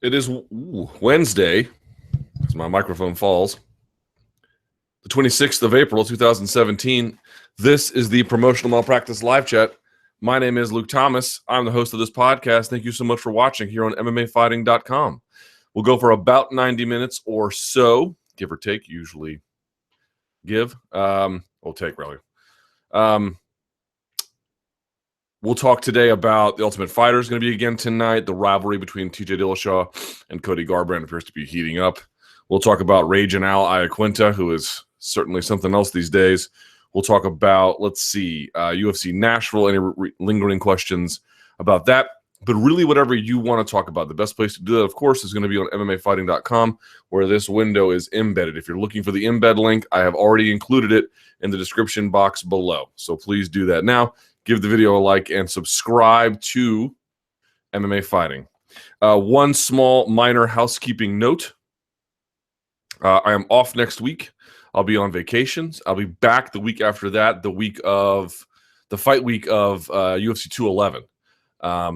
It is Wednesday, as my microphone falls, the 26th of April, 2017. This is the Promotional Malpractice Live Chat. My name is Luke Thomas. I'm the host of this podcast. Thank you so much for watching here on MMAfighting.com. We'll go for about 90 minutes or so, give or take, usually give. We'll take, really. We'll talk today about The Ultimate Fighter is going to be again tonight. The rivalry between TJ Dillashaw and Cody Garbrandt appears to be heating up. We'll talk about Rage and Al Iaquinta, who is certainly something else these days. We'll talk about, UFC Nashville, any lingering questions about that. But really, whatever you want to talk about, the best place to do that, of course, is going to be on MMAfighting.com, where this window is embedded. If you're looking for the embed link, I have already included it in the description box below. So please do that now. Give the video a like and subscribe to MMA Fighting. One small minor housekeeping note. I am off next week. I'll be on vacations. I'll be back the week after that, the fight week of UFC 211.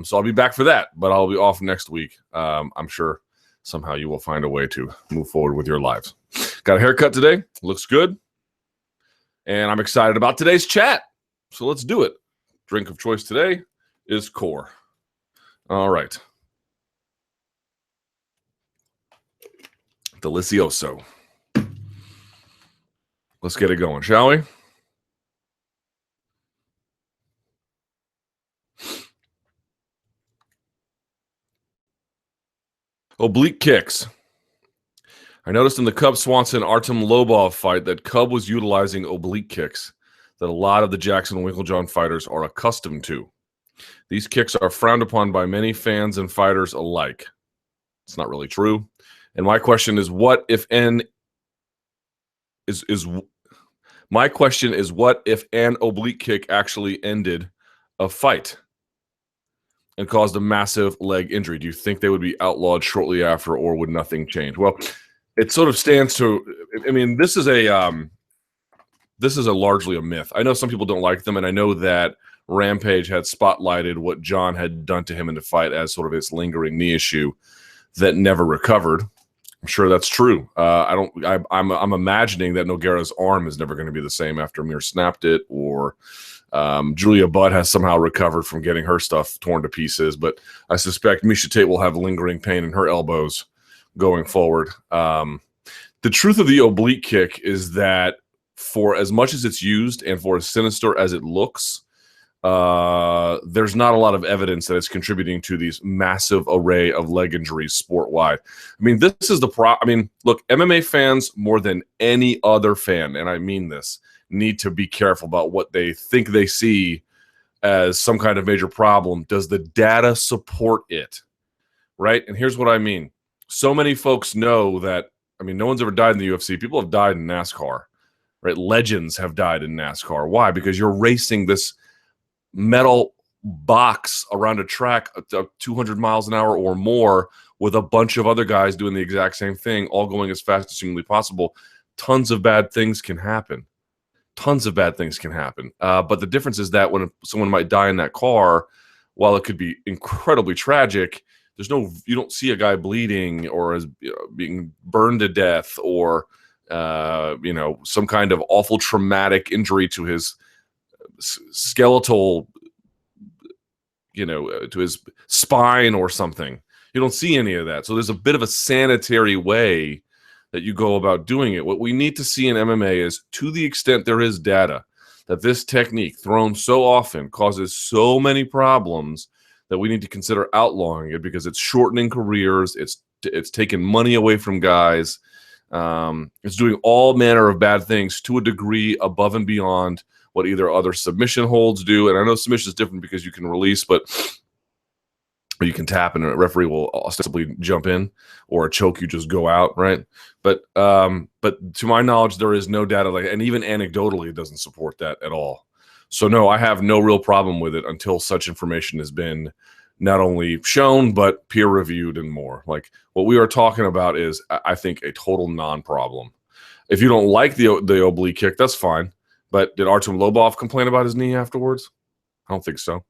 So I'll be back for that, but I'll be off next week. I'm sure somehow you will find a way to move forward with your lives. Got a haircut today. Looks good. And I'm excited about today's chat. So let's do it. Drink of choice today is Core. All right. Delicioso. Let's get it going, shall we? Oblique kicks. I noticed in the Cub Swanson Artem Lobov fight that Cub was utilizing oblique kicks that a lot of the Jackson Winklejohn fighters are accustomed to. These kicks are frowned upon by many fans and fighters alike. It's not really true. And my question is, what if an oblique kick actually ended a fight and caused a massive leg injury? Do you think they would be outlawed shortly after, or would nothing change? Well, it sort of stands to, I mean, this is largely a myth. I know some people don't like them, and I know that Rampage had spotlighted what John had done to him in the fight as sort of his lingering knee issue that never recovered. I'm sure that's true. I'm imagining that Nogueira's arm is never going to be the same after Mir snapped it, or Julia Budd has somehow recovered from getting her stuff torn to pieces. But I suspect Miesha Tate will have lingering pain in her elbows going forward. The truth of the oblique kick is that for as much as it's used and for as sinister as it looks, there's not a lot of evidence that it's contributing to these massive array of leg injuries sport-wide. I mean, this is the look, MMA fans more than any other fan, and I mean this, need to be careful about what they think they see as some kind of major problem. Does the data support it? Right? And here's what I mean. So many folks know that, I mean, no one's ever died in the UFC. People have died in NASCAR. Right? Legends have died in NASCAR. Why? Because you're racing this metal box around a track at 200 miles an hour or more with a bunch of other guys doing the exact same thing, all going as fast as humanly possible. Tons of bad things can happen. Tons of bad things can happen. But the difference is that when someone might die in that car, while it could be incredibly tragic, you don't see a guy bleeding or being burned to death or some kind of awful traumatic injury to his skeletal, to his spine or something. You don't see any of that. So there's a bit of a sanitary way that you go about doing it. What we need to see in MMA is, to the extent there is data that this technique thrown so often causes so many problems, that we need to consider outlawing it, because it's shortening careers. It's taking money away from guys. It's doing all manner of bad things to a degree above and beyond what either other submission holds do. And I know submission is different because you can release, but you can tap and a referee will ostensibly jump in, or a choke, you just go out, right? But to my knowledge, there is no data and even anecdotally, it doesn't support that at all. So no, I have no real problem with it until such information has been not only shown, but peer-reviewed and more. Like, what we are talking about is, I think, a total non-problem. If you don't like the oblique kick, that's fine. But did Artem Lobov complain about his knee afterwards? I don't think so.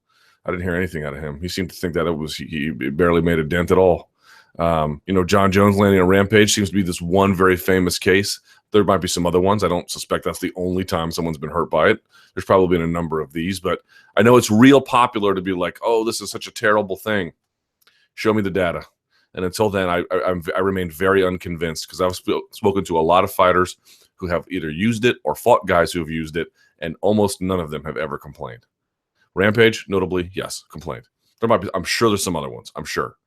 I didn't hear anything out of him. He seemed to think that he barely made a dent at all. John Jones landing on Rampage seems to be this one very famous case. There might be some other ones. I don't suspect that's the only time someone's been hurt by it. There's probably been a number of these, but I know it's real popular to be like, oh, this is such a terrible thing. Show me the data. And until then, I remain very unconvinced because I've spoken to a lot of fighters who have either used it or fought guys who have used it, and almost none of them have ever complained. Rampage, notably, yes, complained. There might be. I'm sure there's some other ones. I'm sure,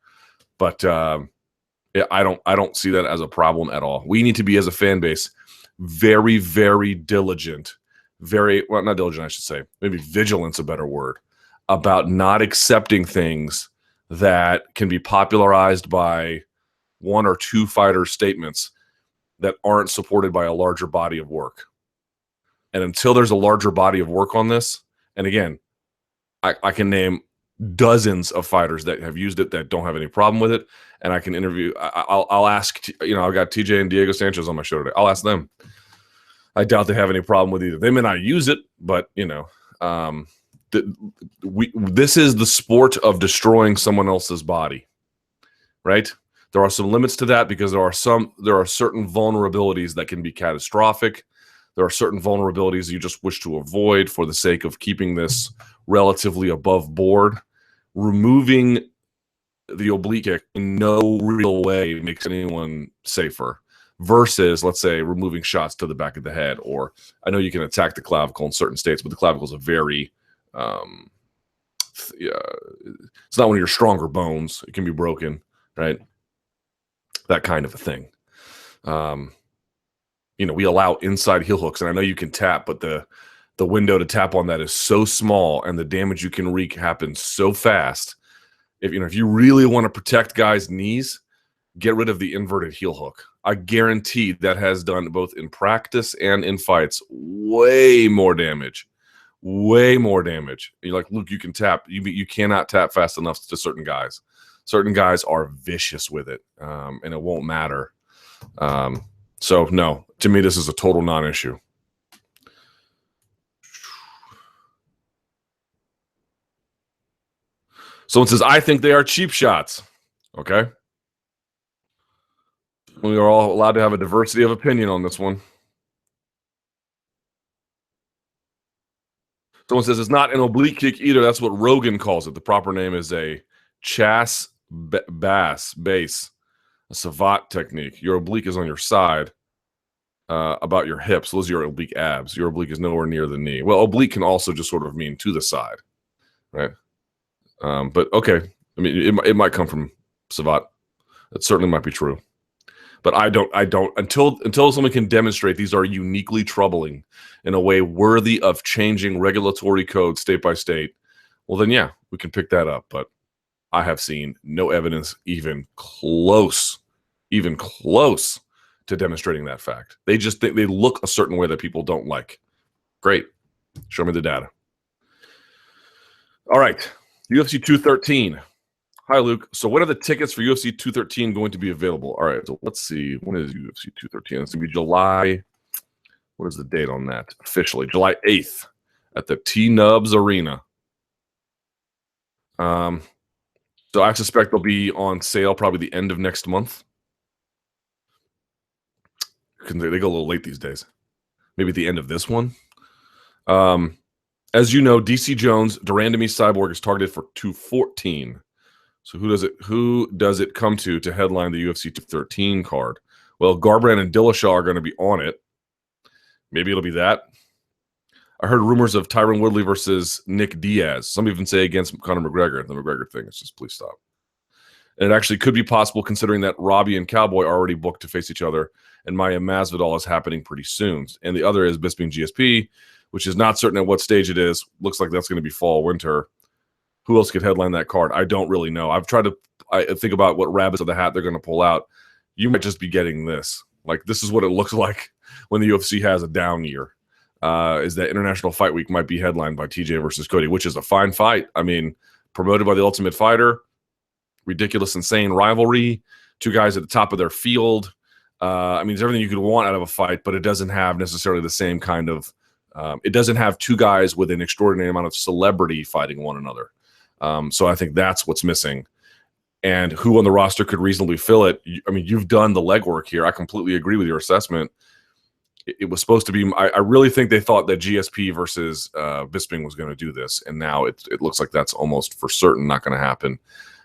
but yeah, I don't see that as a problem at all. We need to be, as a fan base, very, very diligent. Not diligent, I should say. Maybe vigilant's a better word, about not accepting things that can be popularized by one or two fighters' statements that aren't supported by a larger body of work. And until there's a larger body of work on this, and again, I can name dozens of fighters that have used it that don't have any problem with it, and I can interview. I'll ask. I've got TJ and Diego Sanchez on my show today. I'll ask them. I doubt they have any problem with either. They may not use it, but this is the sport of destroying someone else's body, right? There are some limits to that because there are certain vulnerabilities that can be catastrophic. There are certain vulnerabilities you just wish to avoid for the sake of keeping this relatively above board. Removing the oblique kick in no real way makes anyone safer versus, let's say, removing shots to the back of the head. Or I know you can attack the clavicle in certain states, but the clavicle is a very it's not one of your stronger bones. It can be broken, right? That kind of a thing. We allow inside heel hooks, and I know you can tap, but the window to tap on that is so small, and the damage you can wreak happens so fast. If you really want to protect guys' knees, get rid of the inverted heel hook. I guarantee that has done, both in practice and in fights, way more damage. Way more damage. You're like, Luke, you can tap. You cannot tap fast enough to certain guys. Certain guys are vicious with it, and it won't matter. So, no, to me, this is a total non-issue. Someone says, I think they are cheap shots. Okay. We are all allowed to have a diversity of opinion on this one. Someone says it's not an oblique kick either. That's what Rogan calls it. The proper name is a chasse base, a savate technique. Your oblique is on your side, about your hips. Those are your oblique abs. Your oblique is nowhere near the knee. Well, oblique can also just sort of mean to the side, right? But okay. I mean, it might come from savate. It certainly might be true. But I don't until someone can demonstrate these are uniquely troubling in a way worthy of changing regulatory code state by state. Well, then, yeah, we can pick that up. But I have seen no evidence even close to demonstrating that fact. They just think they look a certain way that people don't like. Great. Show me the data. All right. UFC 213. Hi, Luke. So when are the tickets for UFC 213 going to be available? All right, so let's see. When is UFC 213? It's going to be July. What is the date on that? Officially, July 8th at the T-Nubs Arena. So I suspect they'll be on sale probably the end of next month. They go a little late these days. Maybe at the end of this one. As you know, DC Jones, Durandamy Cyborg is targeted for 214. So who does it come to headline the UFC 213 card? Well, Garbrandt and Dillashaw are going to be on it. Maybe it'll be that. I heard rumors of Tyron Woodley versus Nick Diaz. Some even say against Conor McGregor. The McGregor thing is just, please stop. And it actually could be possible considering that Robbie and Cowboy are already booked to face each other, and Maya Masvidal is happening pretty soon. And the other is Bisping GSP, which is not certain at what stage it is. Looks like that's going to be fall, winter. Who else could headline that card? I don't really know. I think about what rabbits of the hat they're going to pull out. You might just be getting this. Like, this is what it looks like when the UFC has a down year. Is that International Fight Week might be headlined by TJ versus Cody, which is a fine fight. I mean, promoted by the Ultimate Fighter, ridiculous, insane rivalry, two guys at the top of their field. I mean, it's everything you could want out of a fight, but it doesn't have necessarily the same kind of it doesn't have two guys with an extraordinary amount of celebrity fighting one another. So I think that's what's missing. and who on the roster could reasonably fill it. I mean, you've done the legwork here. I completely agree with your assessment. It was supposed to be. I really think they thought that GSP versus Bisping was going to do this, and now it looks like that's almost for certain not going to happen.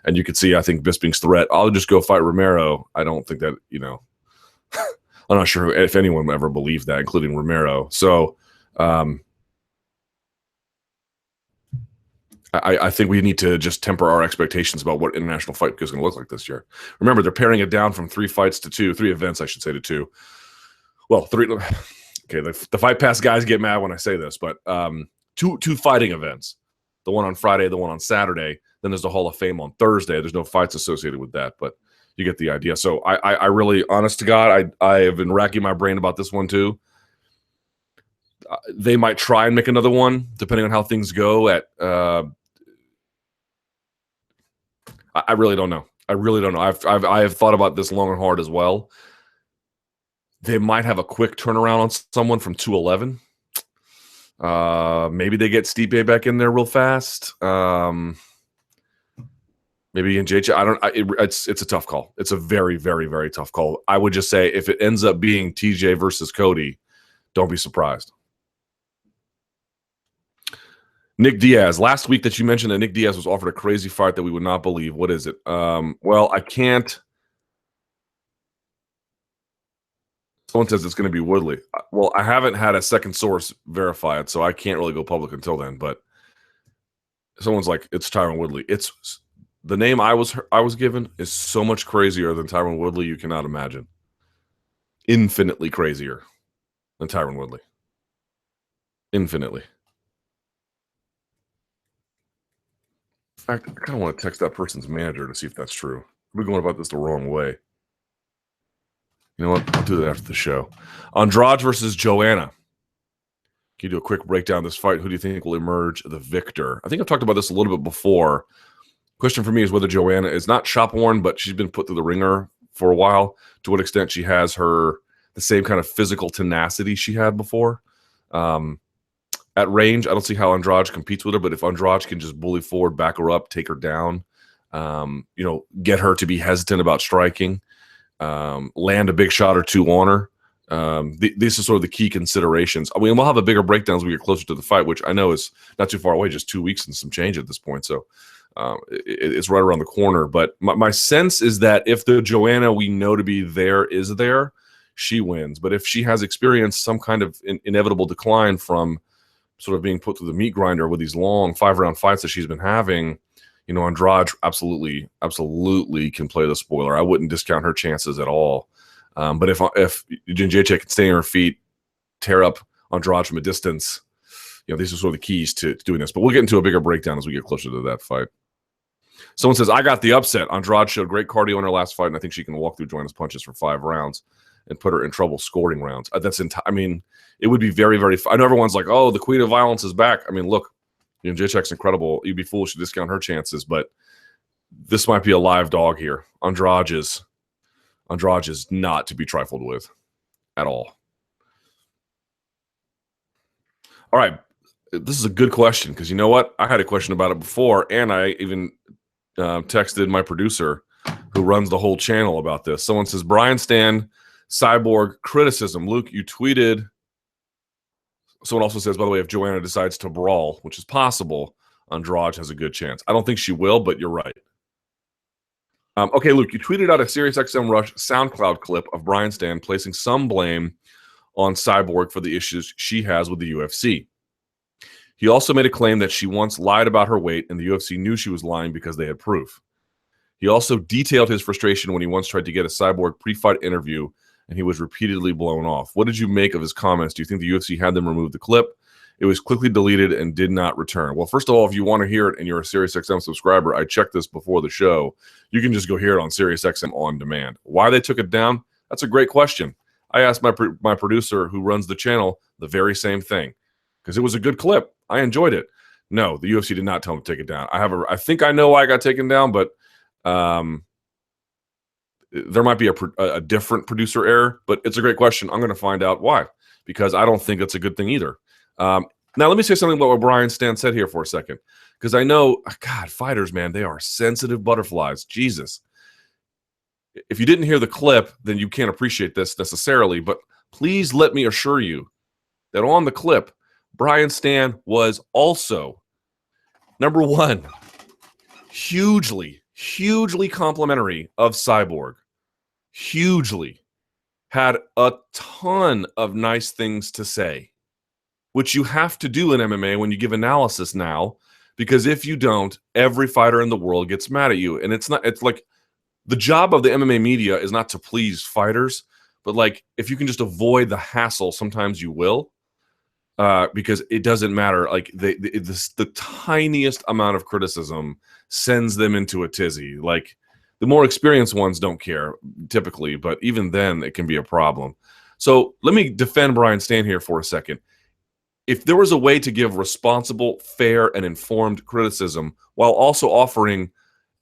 And you can see, I think Bisping's threat. I'll just go fight Romero. I don't think that I'm not sure if anyone ever believed that, including Romero. So I think we need to just temper our expectations about what international fight is going to look like this year. Remember, they're paring it down from 3 events, I should say, to 2. Well, 3. Okay, the Fight Pass guys get mad when I say this, but two fighting events. The one on Friday, the one on Saturday. Then there's the Hall of Fame on Thursday. There's no fights associated with that, but you get the idea. So I really, honest to God, I have been racking my brain about this one too. They might try and make another one, depending on how things go. I really don't know. I really don't know. I have thought about this long and hard as well. They might have a quick turnaround on someone from 211. Maybe they get Stipe back in there real fast. Maybe in JJ. It's a tough call. It's a very, very, very tough call. I would just say if it ends up being TJ versus Cody, don't be surprised. Nick Diaz. Last week that you mentioned that Nick Diaz was offered a crazy fight that we would not believe. What is it? Well, I can't. Someone says it's going to be Woodley. Well, I haven't had a second source verify it, so I can't really go public until then. But someone's like, it's Tyron Woodley. It's the name I was given is so much crazier than Tyron Woodley you cannot imagine. Infinitely crazier than Tyron Woodley. Infinitely. In fact, I kind of want to text that person's manager to see if that's true. We're going about this the wrong way. You know what? I'll do that after the show. Andrade versus Joanna. Can you do a quick breakdown of this fight? Who do you think will emerge the victor? I think I've talked about this a little bit before. Question for me is whether Joanna is not shop worn, but she's been put through the ringer for a while. To what extent she has the same kind of physical tenacity she had before. At range, I don't see how Andrade competes with her, but if Andrade can just bully forward, back her up, take her down, get her to be hesitant about striking, land a big shot or 2 on her. These are sort of the key considerations. I mean, we'll have a bigger breakdown as we get closer to the fight, which I know is not too far away, just 2 weeks and some change at this point. So it's right around the corner. But my sense is that if the Joanna we know to be there is there, she wins. But if she has experienced some kind of inevitable decline from sort of being put through the meat grinder with these long 5-round fights that she's been having, Andrade absolutely can play the spoiler. I wouldn't discount her chances at all. But if JJ can stay on her feet, tear up Andrade from a distance, these are sort of the keys to doing this. But we'll get into a bigger breakdown as we get closer to that fight. Someone says, I got the upset. Andrade showed great cardio in her last fight, and I think she can walk through Joanna's punches for 5 rounds and put her in trouble scoring rounds. It would be very, very – I know everyone's like, oh, the queen of violence is back. I mean, look, Jacek's incredible. You'd be foolish to discount her chances, but this might be a live dog here. Andrade is not to be trifled with at all. All right. This is a good question because you know what? I had a question about it before, and I even texted my producer who runs the whole channel about this. Someone says, Brian Stann, Cyborg criticism. Luke, you tweeted. Someone also says, by the way, if Joanna decides to brawl, which is possible, Andrade has a good chance. I don't think she will, but you're right. Okay, Luke, you tweeted out a SiriusXM Rush SoundCloud clip of Brian Stann placing some blame on Cyborg for the issues she has with the UFC. He also made a claim that she once lied about her weight and the UFC knew she was lying because they had proof. He also detailed his frustration when he once tried to get a Cyborg pre-fight interview and he was repeatedly blown off. What did you make of his comments? Do you think the UFC had them remove the clip? It was quickly deleted and did not return. Well, first of all, if you want to hear it and you're a SiriusXM subscriber, I checked this before the show. You can just go hear it on SiriusXM on demand. Why they took it down? That's a great question. I asked my producer who runs the channel the very same thing because it was a good clip. I enjoyed it. No, the UFC did not tell him to take it down. I think I know why it got taken down, but there might be a different producer error, but it's a great question. I'm going to find out why, because I don't think it's a good thing either. Now, let me say something about what Brian Stann said here for a second, because I know, God, fighters, man, they are sensitive butterflies. Jesus. If you didn't hear the clip, then you can't appreciate this necessarily, but please let me assure you that on the clip, Brian Stann was also, number one, hugely complimentary of Cyborg. Hugely. Had a ton of nice things to say, which you have to do in MMA when you give analysis now, because if you don't, every fighter in the world gets mad at you. And it's like the job of the MMA media is not to please fighters, but like if you can just avoid the hassle, sometimes you will. Because it doesn't matter. Like the tiniest amount of criticism sends them into a tizzy. Like the more experienced ones don't care typically, but even then it can be a problem. So let me defend Brian Stann here for a second. If there was a way to give responsible, fair, and informed criticism while also offering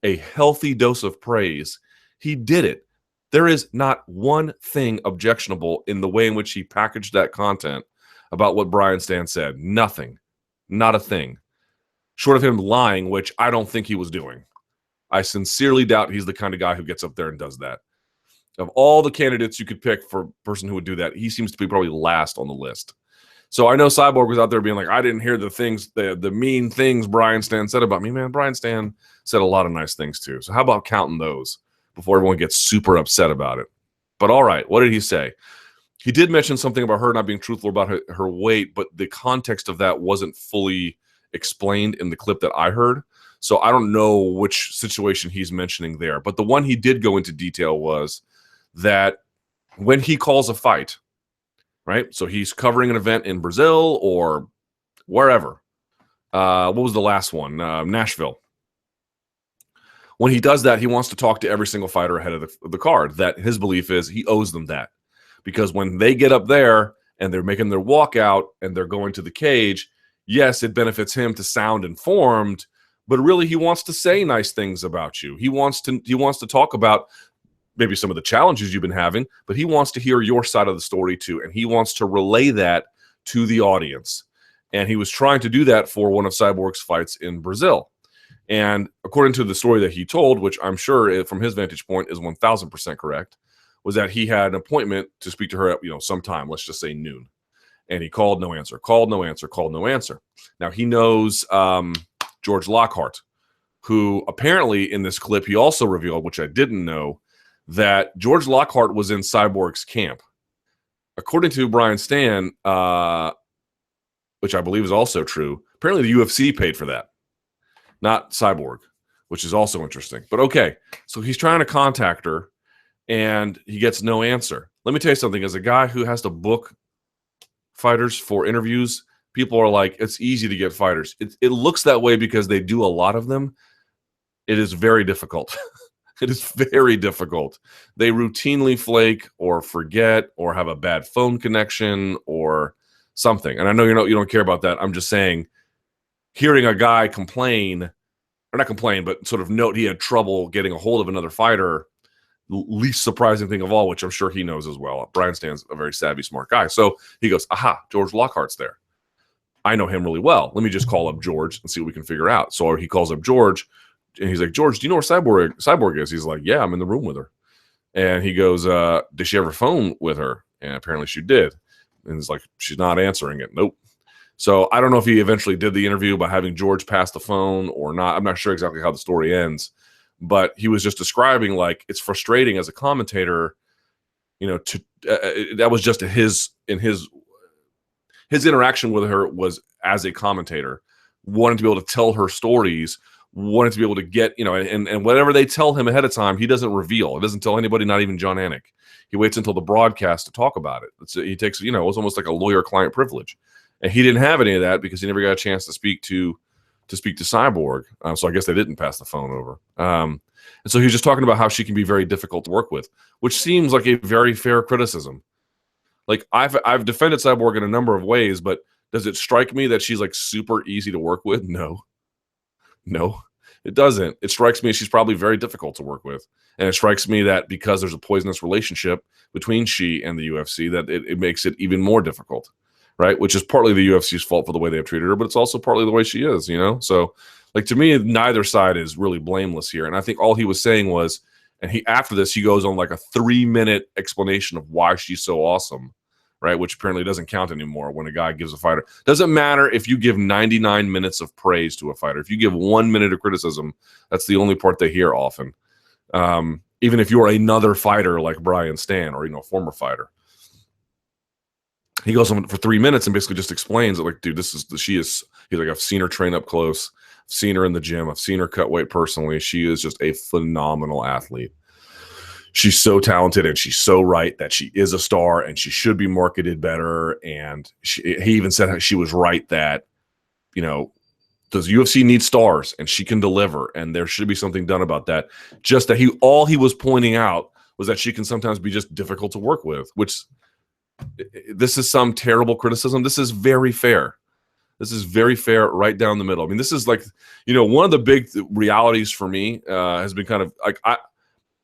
a healthy dose of praise, he did it. There is not one thing objectionable in the way in which he packaged that content about what Brian Stann said. Nothing. Not a thing. Short of him lying, which I don't think he was doing. I sincerely doubt he's the kind of guy who gets up there and does that. Of all the candidates you could pick for a person who would do that, he seems to be probably last on the list. So I know Cyborg was out there being like, I didn't hear the things, the mean things Brian Stann said about me. Man, Brian Stann said a lot of nice things too. So how about counting those before everyone gets super upset about it? But all right, what did he say? He did mention something about her not being truthful about her weight, but the context of that wasn't fully explained in the clip that I heard. So I don't know which situation he's mentioning there. But the one he did go into detail was that when he calls a fight, right? So he's covering an event in Brazil or wherever. What was the last one? Nashville. When he does that, he wants to talk to every single fighter ahead of the card. That his belief is he owes them that. Because when they get up there and they're making their walkout and they're going to the cage, yes, it benefits him to sound informed, but really he wants to say nice things about you. He wants to talk about maybe some of the challenges you've been having, but he wants to hear your side of the story too, and he wants to relay that to the audience. And he was trying to do that for one of Cyborg's fights in Brazil. And according to the story that he told, which I'm sure from his vantage point is 1,000% correct, was that he had an appointment to speak to her at, sometime, let's just say noon. And he called, no answer, called, no answer, called, no answer. Now, he knows George Lockhart, who apparently in this clip, he also revealed, which I didn't know, that George Lockhart was in Cyborg's camp. According to Brian Stann, which I believe is also true, apparently the UFC paid for that, not Cyborg, which is also interesting. But okay, so he's trying to contact her, and he gets no answer. Let me tell you something. As a guy who has to book fighters for interviews, people are like, it's easy to get fighters. It looks that way because they do a lot of them. It is very difficult. It is very difficult. They routinely flake or forget or have a bad phone connection or something. And I know you don't care about that. I'm just saying, hearing a guy complain, or not complain, but sort of note he had trouble getting a hold of another fighter, least surprising thing of all, which I'm sure he knows as well. Brian Stann's a very savvy, smart guy. So he goes, aha, George Lockhart's there. I know him really well. Let me just call up George and see what we can figure out. So he calls up George, and he's like, George, do you know where Cyborg is? He's like, yeah, I'm in the room with her. And he goes, did she ever phone with her? And apparently she did. And he's like, she's not answering it. Nope. So I don't know if he eventually did the interview by having George pass the phone or not. I'm not sure exactly how the story ends. But he was just describing, like, it's frustrating as a commentator, that was just his interaction with her was as a commentator, wanting to be able to tell her stories, wanting to be able to get, and whatever they tell him ahead of time, he doesn't reveal. He doesn't tell anybody, not even John Anik. He waits until the broadcast to talk about it. He takes, it's almost like a lawyer-client privilege. And he didn't have any of that because he never got a chance to speak to Cyborg. So I guess they didn't pass the phone over. And so he was just talking about how she can be very difficult to work with, which seems like a very fair criticism. Like I've defended Cyborg in a number of ways, but does it strike me that she's like super easy to work with? No, it doesn't. It strikes me as she's probably very difficult to work with. And it strikes me that because there's a poisonous relationship between she and the UFC, that it makes it even more difficult. Right, which is partly the UFC's fault for the way they have treated her, but it's also partly the way she is, So Like, to me, neither side is really blameless here. And I think all he was saying was, and after this, he goes on like a 3-minute explanation of why she's so awesome, right? Which apparently doesn't count anymore when a guy gives a fighter. Doesn't matter if you give 99 minutes of praise to a fighter. If you give 1 minute of criticism, that's the only part they hear often. Even if you're another fighter like Brian Stann or, former fighter. He goes on for 3 minutes and basically just explains that, like, dude, he's like, I've seen her train up close. I've seen her in the gym. I've seen her cut weight personally. She is just a phenomenal athlete. She's so talented and she's so right that she is a star and she should be marketed better. And he even said she was right that, does UFC need stars and she can deliver and there should be something done about that. Just that all he was pointing out was that she can sometimes be just difficult to work with, which this is some terrible criticism. This is very fair. This is very fair right down the middle. I mean, this is like, one of the big realities for me has been kind of like,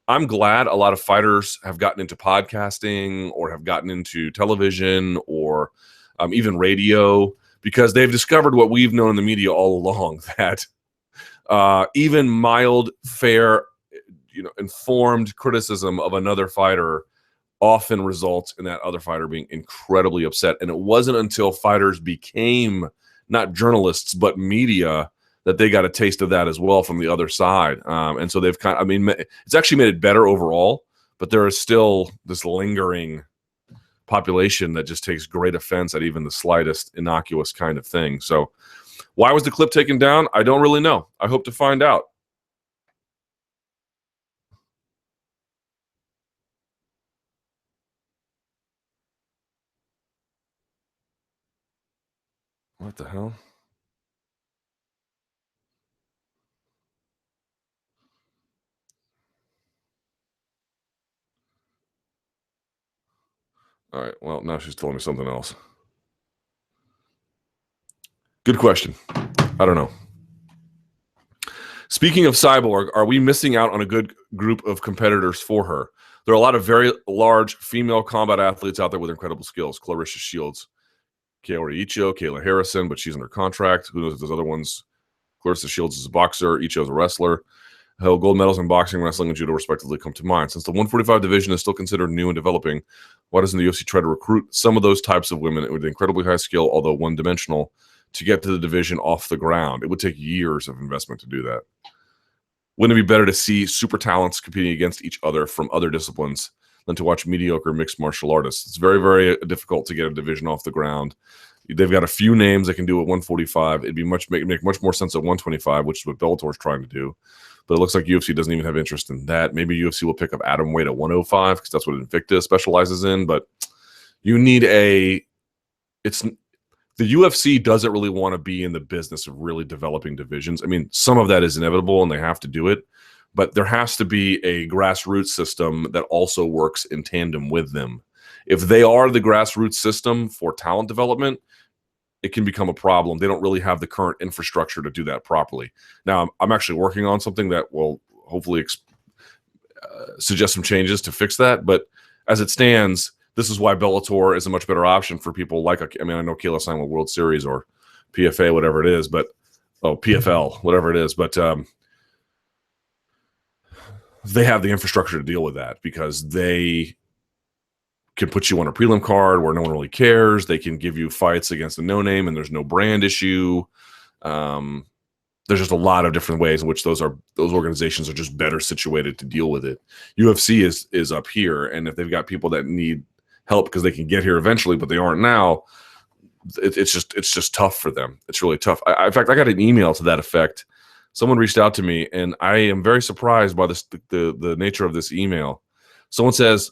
I'm glad a lot of fighters have gotten into podcasting or have gotten into television or even radio, because they've discovered what we've known in the media all along, that even mild, fair, informed criticism of another fighter often results in that other fighter being incredibly upset. And it wasn't until fighters became not journalists, but media, that they got a taste of that as well from the other side. And so they've it's actually made it better overall, but there is still this lingering population that just takes great offense at even the slightest innocuous kind of thing. So why was the clip taken down? I don't really know. I hope to find out. What the hell? All right. Well, now she's telling me something else. Good question. I don't know. Speaking of Cyborg, are we missing out on a good group of competitors for her? There are a lot of very large female combat athletes out there with incredible skills. Clarissa Shields, Kaori Icho, Kayla Harrison, but she's under contract. Who knows if there's other ones? Clarissa Shields is a boxer. Icho's a wrestler. Held gold medals in boxing, wrestling, and judo, respectively, come to mind. Since the 145 division is still considered new and developing, why doesn't the UFC try to recruit some of those types of women with incredibly high skill, although one-dimensional, to get to the division off the ground? It would take years of investment to do that. Wouldn't it be better to see super talents competing against each other from other disciplines than to watch mediocre mixed martial artists? It's very, very difficult to get a division off the ground. They've got a few names they can do at 145. It'd be make much more sense at 125, which is what Bellator is trying to do. But it looks like UFC doesn't even have interest in that. Maybe UFC will pick up atom weight at 105 because that's what Invicta specializes in. But you need the UFC doesn't really want to be in the business of really developing divisions. I mean, some of that is inevitable and they have to do it, but there has to be a grassroots system that also works in tandem with them. If they are the grassroots system for talent development, it can become a problem. They don't really have the current infrastructure to do that properly. Now, I'm actually working on something that will hopefully suggest some changes to fix that. But as it stands, this is why Bellator is a much better option for people like, I know Kayla signed with World Series or PFA, whatever it is, but PFL, whatever it is. But they have the infrastructure to deal with that because they can put you on a prelim card where no one really cares. They can give you fights against a no-name and there's no brand issue. There's just a lot of different ways in which those organizations are just better situated to deal with it. UFC is up here, and if they've got people that need help because they can get here eventually, but they aren't now, it's just tough for them. It's really tough. In fact, I got an email to that effect. Someone reached out to me, and I am very surprised by the nature of this email. Someone says,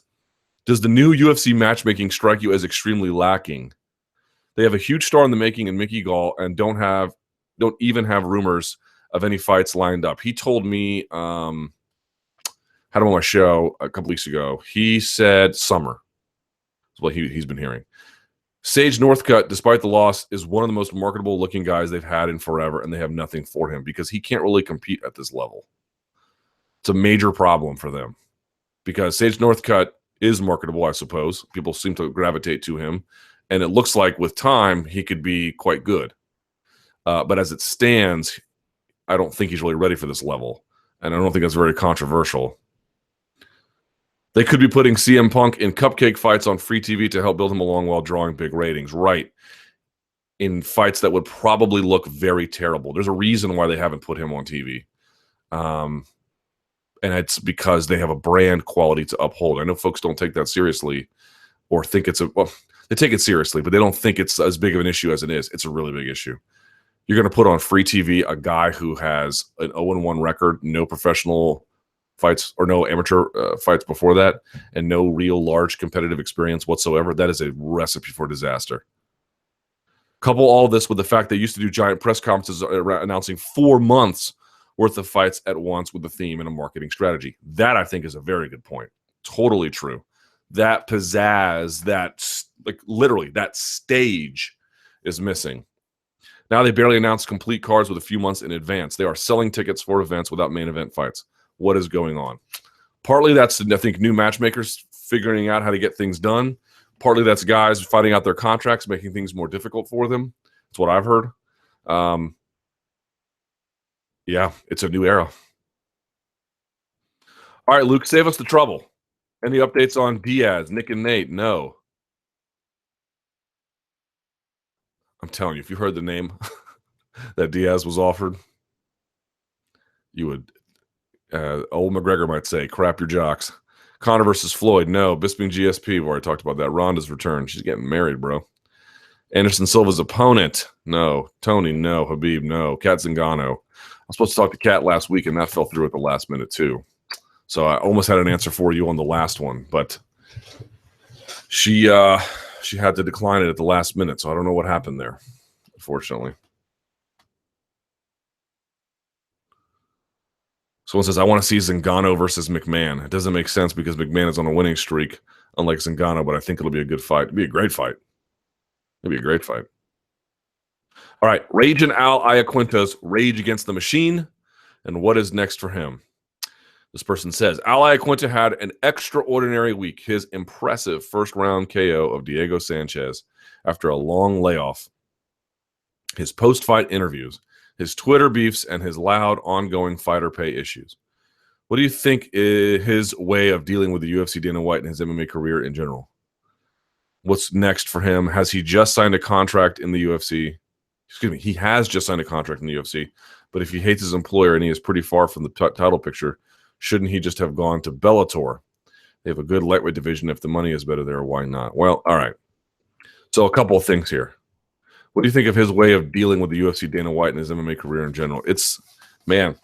does the new UFC matchmaking strike you as extremely lacking? They have a huge star in the making in Mickey Gall and don't even have rumors of any fights lined up. He told me, had him on my show a couple weeks ago. He said summer is what he's been hearing. Sage Northcutt, despite the loss, is one of the most marketable looking guys they've had in forever, and they have nothing for him because he can't really compete at this level. It's a major problem for them because Sage Northcutt is marketable, I suppose. People seem to gravitate to him, and it looks like with time he could be quite good. But as it stands, I don't think he's really ready for this level. And I don't think that's very controversial. They could be putting CM Punk in cupcake fights on free TV to help build him along while drawing big ratings. Right. In fights that would probably look very terrible. There's a reason why they haven't put him on TV. And it's because they have a brand quality to uphold. I know folks don't take that seriously or think it's well, they take it seriously, but they don't think it's as big of an issue as it is. It's a really big issue. You're going to put on free TV a guy who has an 0-1 record, no professional fights or no amateur fights before that, and no real large competitive experience whatsoever. That is a recipe for disaster. Couple all this with the fact they used to do giant press conferences announcing 4 months worth of fights at once with a theme and a marketing strategy. That, I think, is a very good point. Totally true. That pizzazz, that, like, literally, that stage is missing. Now they barely announce complete cards with a few months in advance. They are selling tickets for events without main event fights. What is going on? Partly that's, I think, new matchmakers figuring out how to get things done. Partly that's guys fighting out their contracts, making things more difficult for them. That's what I've heard. Yeah, it's a new era. All right, Luke, save us the trouble. Any updates on Diaz, Nick and Nate? No. I'm telling you, if you heard the name that Diaz was offered, you would, old McGregor might say, crap your jocks. Conor versus Floyd, no. Bisping GSP, we've already talked about that. Ronda's return. She's getting married, bro. Anderson Silva's opponent, no. Tony, no. Habib, no. Kat Zingano. I was supposed to talk to Kat last week, and that fell through at the last minute, too. So I almost had an answer for you on the last one, but she had to decline it at the last minute, so I don't know what happened there, unfortunately. Someone says, I want to see Zingano versus McMahon. It doesn't make sense because McMahon is on a winning streak, unlike Zingano, but I think it'll be a good fight. It'll be a great fight. It'll be a great fight. All right, Rage and Al Iaquinta's Rage Against the Machine, and what is next for him? This person says, Al Iaquinta had an extraordinary week. His impressive first-round KO of Diego Sanchez after a long layoff. His post-fight interviews, his Twitter beefs, and his loud, ongoing fighter pay issues. What do you think is his way of dealing with the UFC, Dana White, and his MMA career in general? What's next for him? Has he just signed a contract in the UFC? Excuse me, he has just signed a contract in the UFC, but if he hates his employer and he is pretty far from the title picture, shouldn't he just have gone to Bellator? They have a good lightweight division. If the money is better there, why not? Well, all right. So a couple of things here. What do you think of his way of dealing with the UFC, Dana White, and his MMA career in general? It's, man,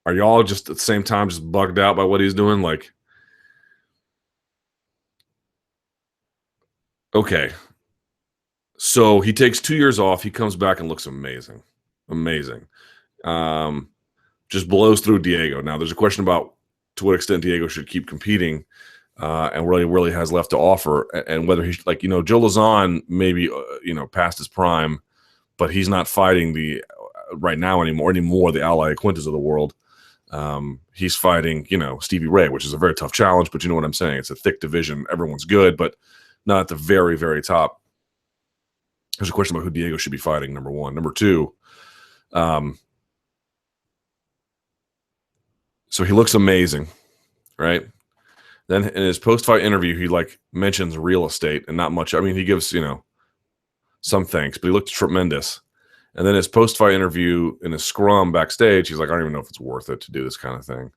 are y'all just at the same time just bugged out by what he's doing? Like, okay. So he takes 2 years off. He comes back and looks amazing. Amazing. Just blows through Diego. Now, there's a question about to what extent Diego should keep competing and really has left to offer, and whether he's like, Joe Lazon maybe, past his prime, but he's not fighting the right now anymore the Al Iaquintas of the world. He's fighting, Stevie Ray, which is a very tough challenge, but you know what I'm saying? It's a thick division. Everyone's good, but not at the very, very top. There's a question about who Diego should be fighting, number one. Number two, so he looks amazing, right? Then in his post-fight interview, he mentions real estate and not much. I mean, he gives, some thanks, but he looked tremendous. And then his post-fight interview in his scrum backstage, he's like, I don't even know if it's worth it to do this kind of thing.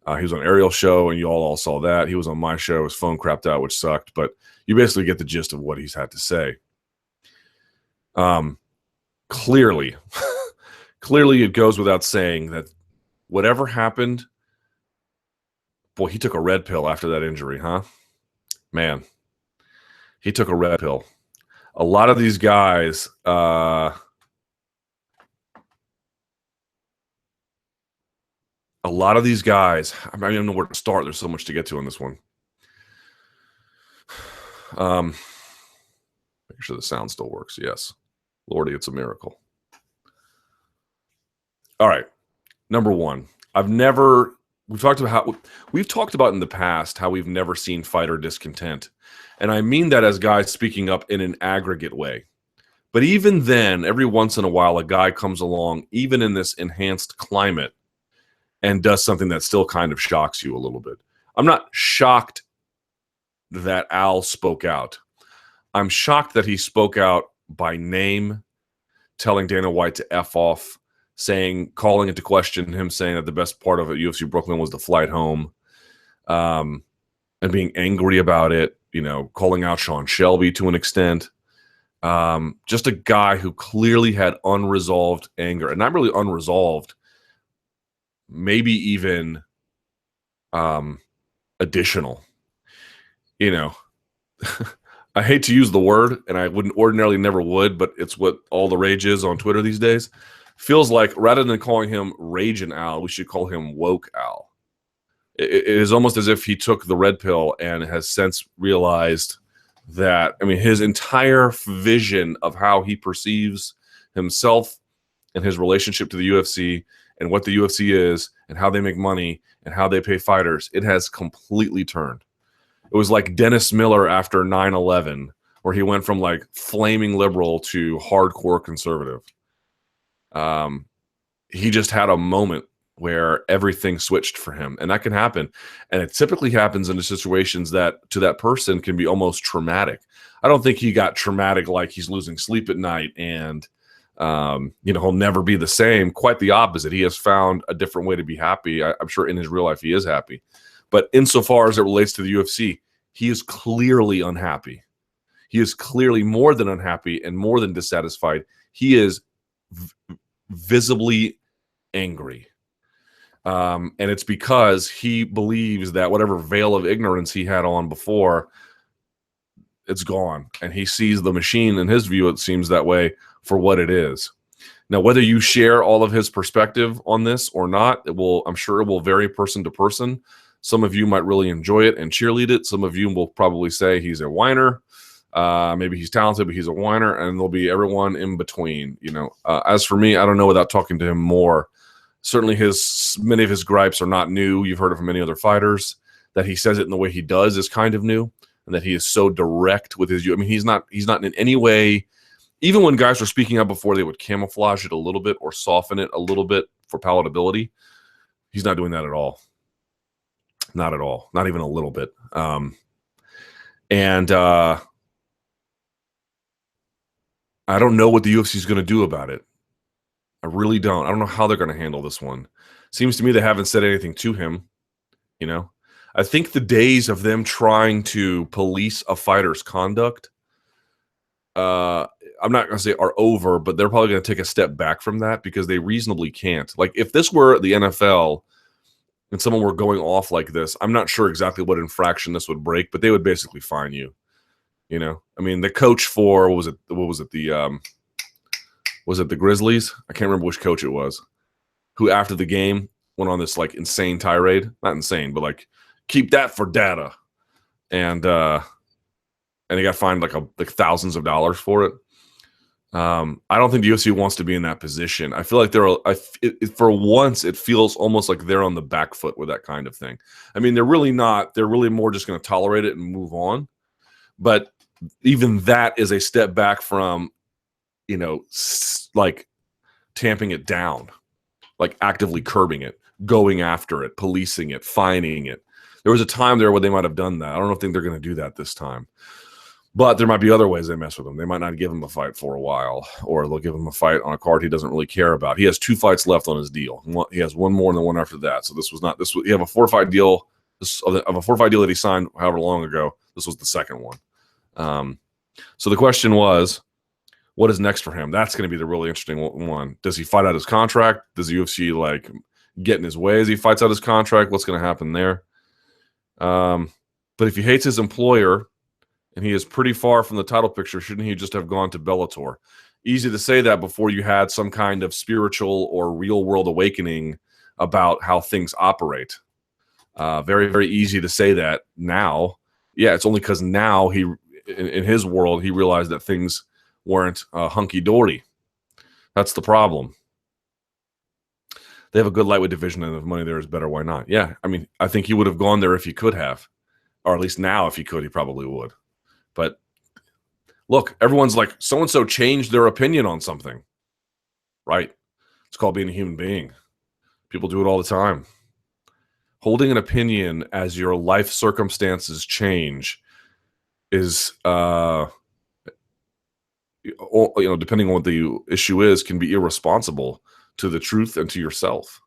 He was on Ariel's show, and you all saw that. He was on my show. His phone crapped out, which sucked, but you basically get the gist of what he's had to say. Clearly, it goes without saying that whatever happened, boy, he took a red pill after that injury, huh? Man, he took a red pill. A lot of these guys, I don't even know where to start. There's so much to get to on this one. Make sure the sound still works. Yes. Lordy, it's a miracle. All right. Number one, we've talked about in the past how we've never seen fighter discontent. And I mean that as guys speaking up in an aggregate way. But even then, every once in a while, a guy comes along, even in this enhanced climate, and does something that still kind of shocks you a little bit. I'm not shocked that Al spoke out. I'm shocked that he spoke out by name, telling Dana White to F off, calling into question him, saying that the best part of it, UFC Brooklyn, was the flight home, and being angry about it, calling out Sean Shelby to an extent. Just a guy who clearly had unresolved anger, and not really unresolved, maybe even additional. I hate to use the word, and I wouldn't ordinarily never would, but it's what all the rage is on Twitter these days. Feels like rather than calling him Ragin' Al, we should call him Woke Al. It is almost as if he took the red pill and has since realized that, his entire vision of how he perceives himself and his relationship to the UFC and what the UFC is and how they make money and how they pay fighters, it has completely turned. It was like Dennis Miller after 9/11, where he went from like flaming liberal to hardcore conservative. He just had a moment where everything switched for him, and that can happen. And it typically happens in the situations that to that person can be almost traumatic. I don't think he got traumatic like he's losing sleep at night and he'll never be the same. Quite the opposite. He has found a different way to be happy. I'm sure in his real life he is happy. But insofar as it relates to the UFC, he is clearly unhappy. He is clearly more than unhappy and more than dissatisfied. He is visibly angry. And it's because he believes that whatever veil of ignorance he had on before, it's gone. And he sees the machine, in his view, it seems that way, for what it is. Now, whether you share all of his perspective on this or not, I'm sure it will vary person to person. Some of you might really enjoy it and cheerlead it. Some of you will probably say he's a whiner. Maybe he's talented, but he's a whiner, and there'll be everyone in between. As for me, I don't know without talking to him more. Certainly, many of his gripes are not new. You've heard it from many other fighters. That he says it in the way he does is kind of new, and that he is so direct with his. He's not in any way. Even when guys were speaking up before, they would camouflage it a little bit or soften it a little bit for palatability. He's not doing that at all. Not at all. Not even a little bit. I don't know what the UFC is going to do about it. I really don't. I don't know how they're going to handle this one. Seems to me they haven't said anything to him. I think the days of them trying to police a fighter's conduct, I'm not going to say are over, but they're probably going to take a step back from that because they reasonably can't. Like if this were the NFL and someone were going off like this, I'm not sure exactly what infraction this would break, but they would basically fine you. The coach for was it the Grizzlies? I can't remember which coach it was, who after the game went on this like insane tirade. Not insane, but like keep that for data. And he got fined like thousands of dollars for it. I don't think the UFC wants to be in that position. I feel like for once it feels almost like they're on the back foot with that kind of thing. They're really not. They're really more just going to tolerate it and move on. But even that is a step back from, like tamping it down, like actively curbing it, going after it, policing it, fining it. There was a time there where they might have done that. I don't think they're going to do that this time. But there might be other ways they mess with him. They might not give him a fight for a while, or they'll give him a fight on a card he doesn't really care about. He has 2 fights left on his deal. He has one more and then one after that. So he have a 4-fight deal. Of a 4-fight deal that he signed however long ago. This was the second one. So the question was, what is next for him? That's going to be the really interesting one. Does he fight out his contract? Does the UFC like get in his way as he fights out his contract? What's going to happen there? But if he hates his employer and he is pretty far from the title picture, shouldn't he just have gone to Bellator? Easy to say that before you had some kind of spiritual or real world awakening about how things operate. Very, very easy to say that now. Yeah, it's only because now in his world, he realized that things weren't hunky-dory. That's the problem. They have a good lightweight division, and if money there is better, why not? Yeah, I think he would have gone there if he could have. Or at least now, if he could, he probably would. But Look, everyone's like, so-and-so changed their opinion on something. Right. It's called being a human being. People do it all the time. Holding an opinion as your life circumstances change is, depending on what the issue is, can be irresponsible to the truth and to yourself.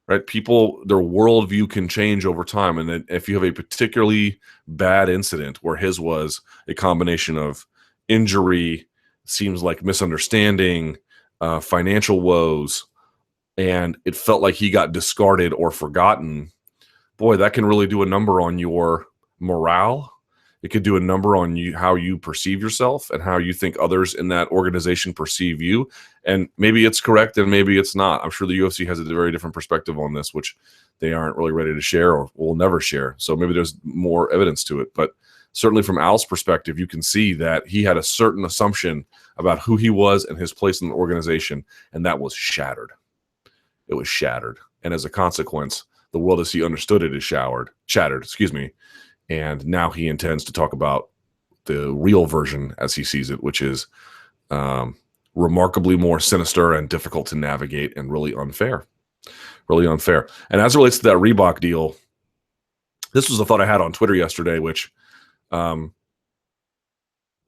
Right? People, their worldview can change over time. And then if you have a particularly bad incident where his was a combination of injury, seems like misunderstanding, financial woes, and it felt like he got discarded or forgotten, boy, that can really do a number on your morale. It could do a number on you, how you perceive yourself and how you think others in that organization perceive you. And maybe it's correct and maybe it's not. I'm sure the UFC has a very different perspective on this, which they aren't really ready to share or will never share. So maybe there's more evidence to it. But certainly from Al's perspective, you can see that he had a certain assumption about who he was and his place in the organization, and that was shattered. It was shattered. And as a consequence, the world as he understood it is shattered, and now he intends to talk about the real version as he sees it, which is remarkably more sinister and difficult to navigate and really unfair. Really unfair. And as it relates to that Reebok deal, this was a thought I had on Twitter yesterday, which I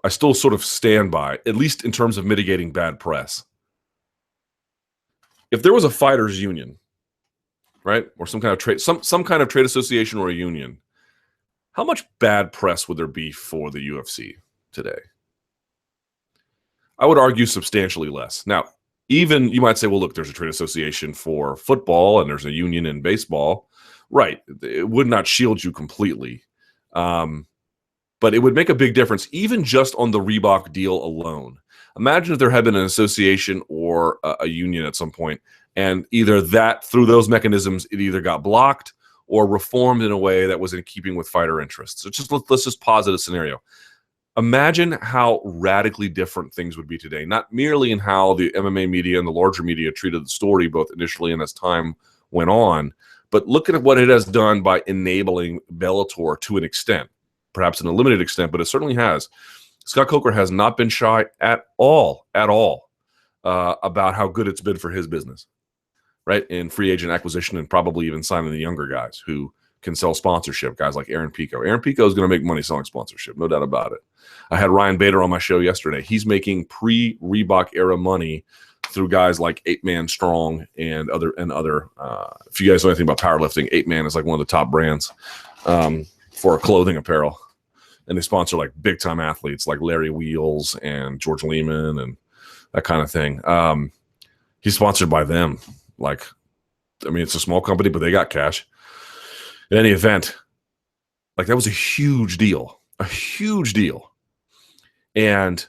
still sort of stand by, at least in terms of mitigating bad press. If there was a fighters union, right, or some kind of trade association or a union, how much bad press would there be for the UFC today? I would argue substantially less. Now, even you might say, well, look, there's a trade association for football and there's a union in baseball. Right. It would not shield you completely. But it would make a big difference, even just on the Reebok deal alone. Imagine if there had been an association or a union at some point, and either that, through those mechanisms, it either got blocked or reformed in a way that was in keeping with fighter interests. So let's just posit a scenario. Imagine how radically different things would be today, not merely in how the MMA media and the larger media treated the story, both initially and as time went on, but look at what it has done by enabling Bellator to an extent, perhaps in a limited extent, but it certainly has. Scott Coker has not been shy at all, about how good it's been for his business, right? In free agent acquisition and probably even signing the younger guys who can sell sponsorship, guys like Aaron Pico. Aaron Pico is going to make money selling sponsorship, no doubt about it. I had Ryan Bader on my show yesterday. He's making pre-Reebok era money through guys like 8-Man Strong and other. If you guys know anything about powerlifting, 8-Man is like one of the top brands for clothing apparel. And they sponsor like big time athletes like Larry Wheels and George Lehman and that kind of thing. He's sponsored by them. It's a small company, but they got cash. In any event, that was a huge deal. And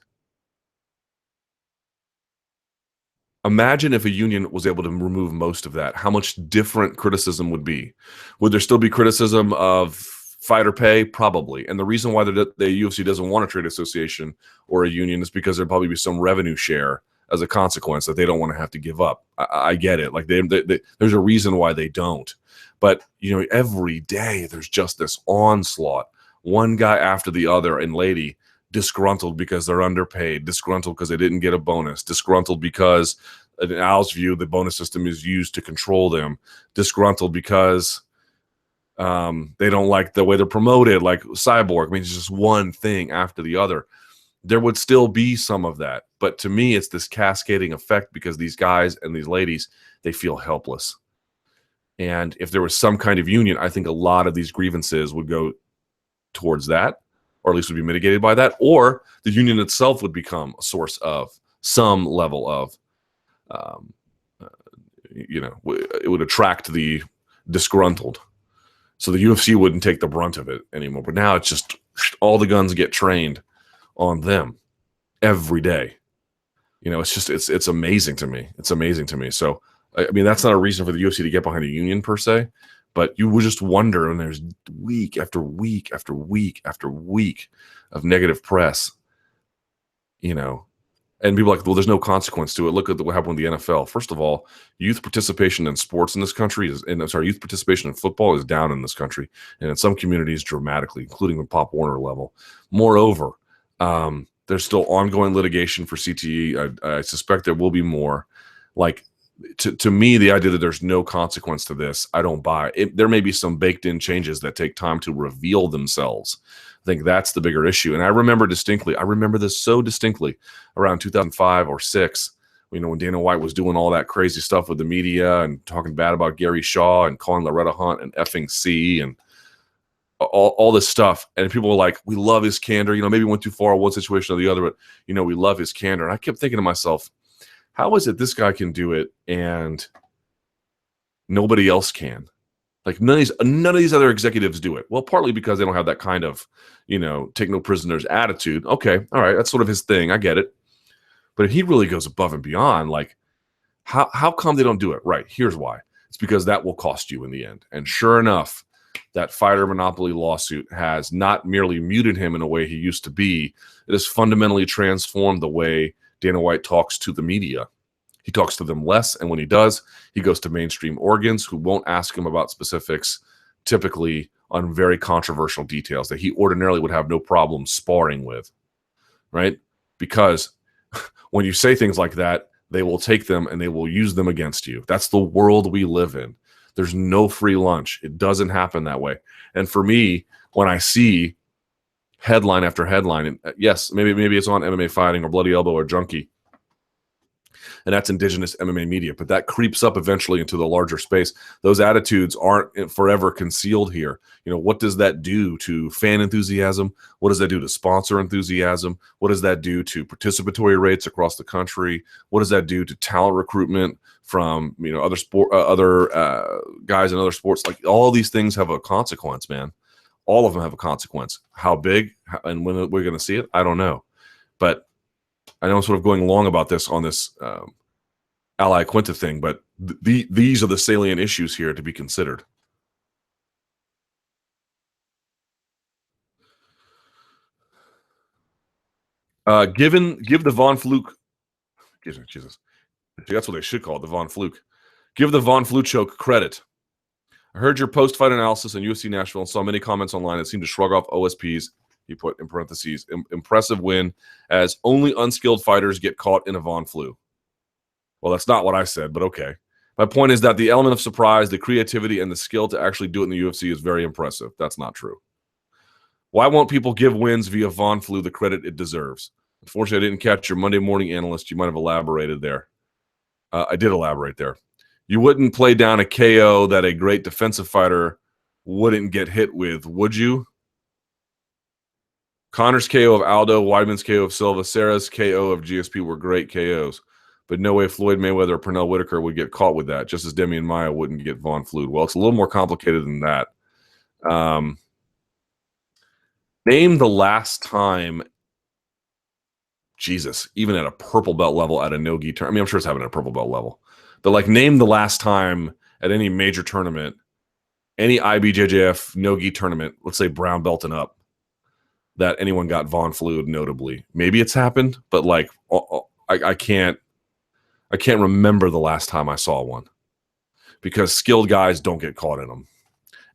imagine if a union was able to remove most of that, how much different criticism would be. Would there still be criticism of fighter pay? Probably. And the reason why the UFC doesn't want a trade association or a union is because there'd probably be some revenue share as a consequence that they don't want to have to give up. I get it. There's a reason why they don't. But, every day there's just this onslaught. One guy after the other and lady disgruntled because they're underpaid, disgruntled because they didn't get a bonus, disgruntled because, in Al's view, the bonus system is used to control them, disgruntled because they don't like the way they're promoted, like Cyborg. It's just one thing after the other. There would still be some of that. But to me, it's this cascading effect because these guys and these ladies, they feel helpless. And if there was some kind of union, I think a lot of these grievances would go towards that, or at least would be mitigated by that, or the union itself would become a source of some level of, it would attract the disgruntled. So the UFC wouldn't take the brunt of it anymore. But now it's just all the guns get trained on them every day. It's amazing to me. It's amazing to me. So, that's not a reason for the UFC to get behind a union per se, but you would just wonder when there's week after week after week after week of negative press, and people are like, well, there's no consequence to it. Look at what happened with the NFL. First of all, youth participation in sports in this country youth participation in football is down in this country, and in some communities dramatically, including the Pop Warner level. Moreover, There's still ongoing litigation for CTE. I suspect there will be more. Like, to me, the idea that there's no consequence to this, I don't buy it. There may be some baked-in changes that take time to reveal themselves. I think that's the bigger issue. And I remember this so distinctly, around 2005 or 6, when Dana White was doing all that crazy stuff with the media and talking bad about Gary Shaw and calling Loretta Hunt an effing C and all this stuff. And people were like, we love his candor. Maybe went too far in one situation or the other, but, we love his candor. And I kept thinking to myself, how is it this guy can do it and nobody else can? Like, none of these other executives do it. Well, partly because they don't have that kind of, take no prisoners attitude. Okay, all right, that's sort of his thing. I get it. But he really goes above and beyond. Like, how come they don't do it? Right, here's why. It's because that will cost you in the end. And sure enough, that fighter monopoly lawsuit has not merely muted him in a way he used to be, it has fundamentally transformed the way Dana White talks to the media. He talks to them less, and when he does, he goes to mainstream organs who won't ask him about specifics, typically on very controversial details that he ordinarily would have no problem sparring with, right? Because when you say things like that, they will take them and they will use them against you. That's the world we live in. There's no free lunch. It doesn't happen that way. And for me, when I see headline after headline, and yes, maybe it's on MMA Fighting or Bloody Elbow or Junkie, and that's indigenous MMA media, but that creeps up eventually into the larger space. Those attitudes aren't forever concealed here. What does that do to fan enthusiasm? What does that do to sponsor enthusiasm? What does that do to participatory rates across the country? What does that do to talent recruitment from other guys in other sports? Like, all these things have a consequence, man. All of them have a consequence. How big and when we're going to see it, I don't know. But I know I'm sort of going long about this on this Iaquinta thing, but these are the salient issues here to be considered. Give the Von Fluke, Jesus, that's what they should call it, the Von Fluke. Give the Von Fluke choke credit. I heard your post-fight analysis on UFC Nashville and saw many comments online that seemed to shrug off OSP's, he put in parentheses, impressive win, as only unskilled fighters get caught in a Von Flue. Well, that's not what I said, but okay. My point is that the element of surprise, the creativity, and the skill to actually do it in the UFC is very impressive. That's not true. Why won't people give wins via Von Flue the credit it deserves? Unfortunately, I didn't catch your Monday morning analyst. You might have elaborated there. I did elaborate there. You wouldn't play down a KO that a great defensive fighter wouldn't get hit with, would you? Connor's KO of Aldo, Weidman's KO of Silva, Serra's KO of GSP were great KOs. But no way Floyd Mayweather or Pernell Whitaker would get caught with that, just as Demian Maia wouldn't get Von Flue. Well, it's a little more complicated than that. Name the last time, Jesus, even at a purple belt level at a no-gi tournament. I mean, I'm sure it's happening at a purple belt level. But, like, name the last time at any major tournament, any IBJJF no-gi tournament, let's say brown belt and up, that anyone got Von Flue notably. Maybe it's happened, but, like, I can't remember the last time I saw one, because skilled guys don't get caught in them.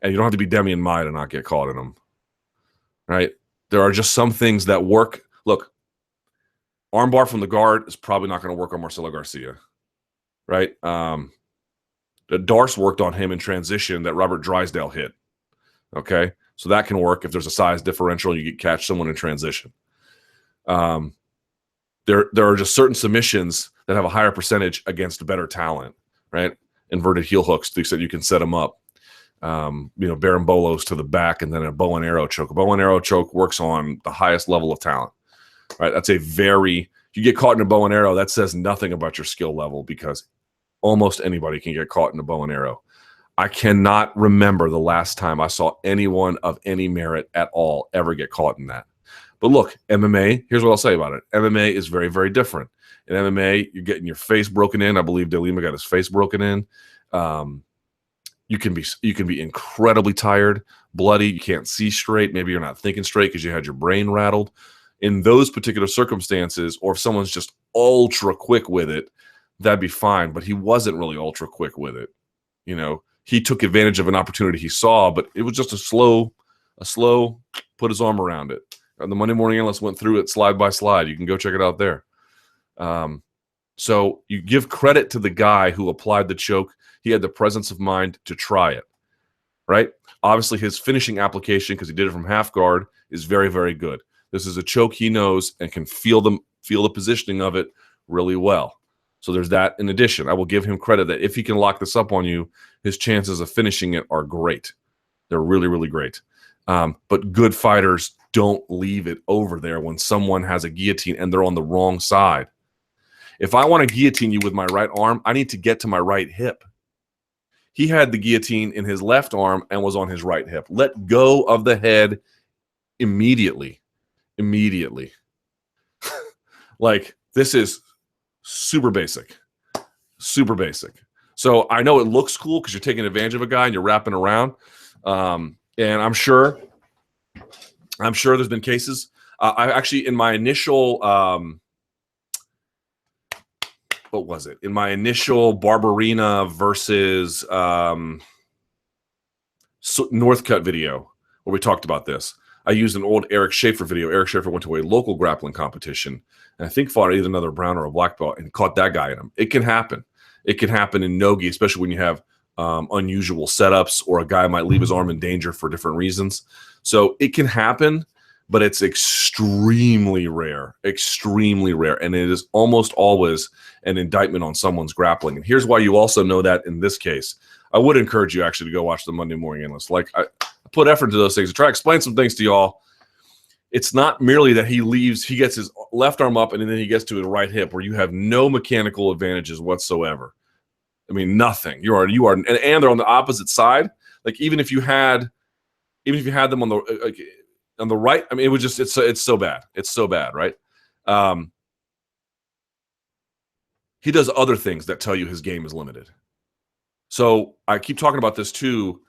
And you don't have to be Demian Maia to not get caught in them, right? There are just some things that work. Look, armbar from the guard is probably not going to work on Marcelo Garcia, right? The Darce worked on him in transition that Robert Drysdale hit, okay? So that can work if there's a size differential and you catch someone in transition. There are just certain submissions that have a higher percentage against better talent, right? Inverted heel hooks, to the extent you can set them up. Barambolos to the back and then a bow and arrow choke. A bow and arrow choke works on the highest level of talent, right? That's you get caught in a bow and arrow, that says nothing about your skill level, because almost anybody can get caught in a bow and arrow. I cannot remember the last time I saw anyone of any merit at all ever get caught in that. But look, MMA, here's what I'll say about it. MMA is very, very different. In MMA, you're getting your face broken in. I believe De Lima got his face broken in. You can be incredibly tired, bloody. You can't see straight. Maybe you're not thinking straight because you had your brain rattled. In those particular circumstances, or if someone's just ultra quick with it, that'd be fine. But he wasn't really ultra quick with it. He took advantage of an opportunity he saw, but it was just a slow put his arm around it. The Monday Morning Analyst went through it slide by slide. You can go check it out there. So you give credit to the guy who applied the choke. He had the presence of mind to try it, right? Obviously, his finishing application, because he did it from half guard, is very, very good. This is a choke he knows and can feel the positioning of it really well. So there's that. In addition, I will give him credit that if he can lock this up on you, his chances of finishing it are great. They're really, really great. But good fighters don't leave it over there when someone has a guillotine and they're on the wrong side. If I want to guillotine you with my right arm, I need to get to my right hip. He had the guillotine in his left arm and was on his right hip. Let go of the head immediately. Immediately. Like, this is super basic. Super basic. So I know it looks cool because you're taking advantage of a guy and you're wrapping around. And I'm sure there's been cases. I actually, in my initial, what was it? In my initial Barbarina versus Northcutt video where we talked about this, I used an old Eric Schaefer video. Eric Schaefer went to a local grappling competition and I think fought either another brown or a black belt and caught that guy in him. It can happen. It can happen in no-gi, especially when you have unusual setups or a guy might leave his arm in danger for different reasons. So it can happen, but it's extremely rare, and it is almost always an indictment on someone's grappling. And here's why you also know that in this case. I would encourage you actually to go watch the Monday Morning Analyst. Like, I put effort into those things to try to explain some things to y'all. It's not merely that he gets his left arm up and then he gets to his right hip where you have no mechanical advantages whatsoever. I mean, nothing. You are, and they're on the opposite side. Like, even if you had them on the right, I mean, it was just, it's so bad. It's so bad, right? He does other things that tell you his game is limited. So I keep talking about this too.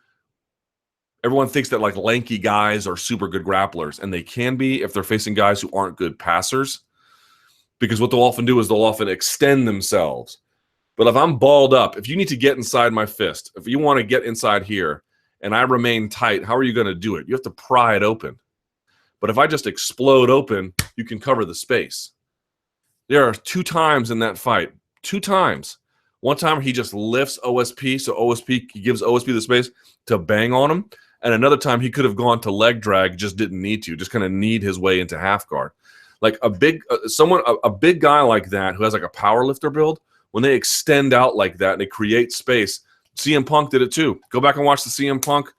Everyone thinks that like lanky guys are super good grapplers, and they can be if they're facing guys who aren't good passers. Because what they'll often do is they'll often extend themselves. But if I'm balled up, if you need to get inside my fist, if you want to get inside here and I remain tight, how are you going to do it? You have to pry it open. But if I just explode open, you can cover the space. There are 2 times in that fight, 2 times. One time he just lifts OSP, so he gives OSP the space to bang on him. And another time he could have gone to leg drag, just didn't need to, just kind of kneed his way into half guard. Like a big guy like that who has like a power lifter build, when they extend out like that and they create space, CM Punk did it too. Go back and watch the CM Punk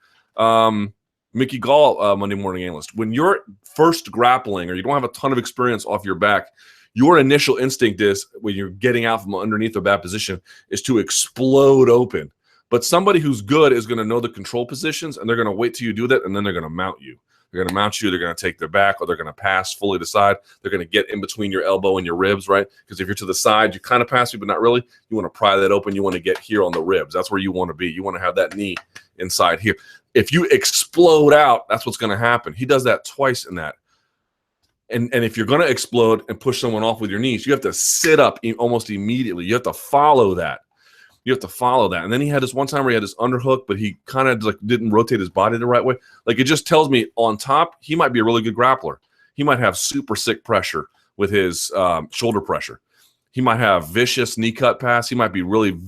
Mickey Gall Monday Morning Analyst. When you're first grappling or you don't have a ton of experience off your back, your initial instinct is, when you're getting out from underneath a bad position, is to explode open. But somebody who's good is going to know the control positions, and they're going to wait till you do that, and then they're going to mount you. They're going to mount you. They're going to take their back, or they're going to pass fully to the side. They're going to get in between your elbow and your ribs, right? Because if you're to the side, you kind of pass me, but not really. You want to pry that open. You want to get here on the ribs. That's where you want to be. You want to have that knee inside here. If you explode out, that's what's going to happen. He does that twice in that. And if you're going to explode and push someone off with your knees, you have to sit up almost immediately. You have to follow that. You have to follow that. And then he had this one time where he had this underhook, but he kind of like didn't rotate his body the right way. Like, it just tells me on top, he might be a really good grappler. He might have super sick pressure with his shoulder pressure. He might have vicious knee cut pass. He might be really,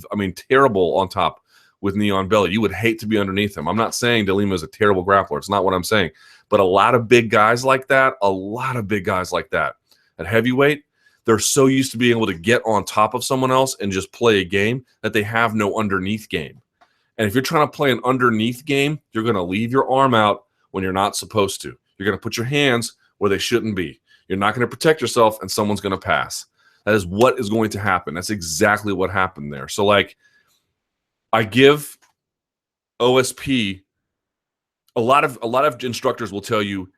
terrible on top with knee on belly. You would hate to be underneath him. I'm not saying De Lima is a terrible grappler. It's not what I'm saying. But a lot of big guys like that, at heavyweight, they're so used to being able to get on top of someone else and just play a game that they have no underneath game. And if you're trying to play an underneath game, you're going to leave your arm out when you're not supposed to. You're going to put your hands where they shouldn't be. You're not going to protect yourself, and someone's going to pass. That is what is going to happen. That's exactly what happened there. So, like, I give OSP, a lot of instructors will tell you,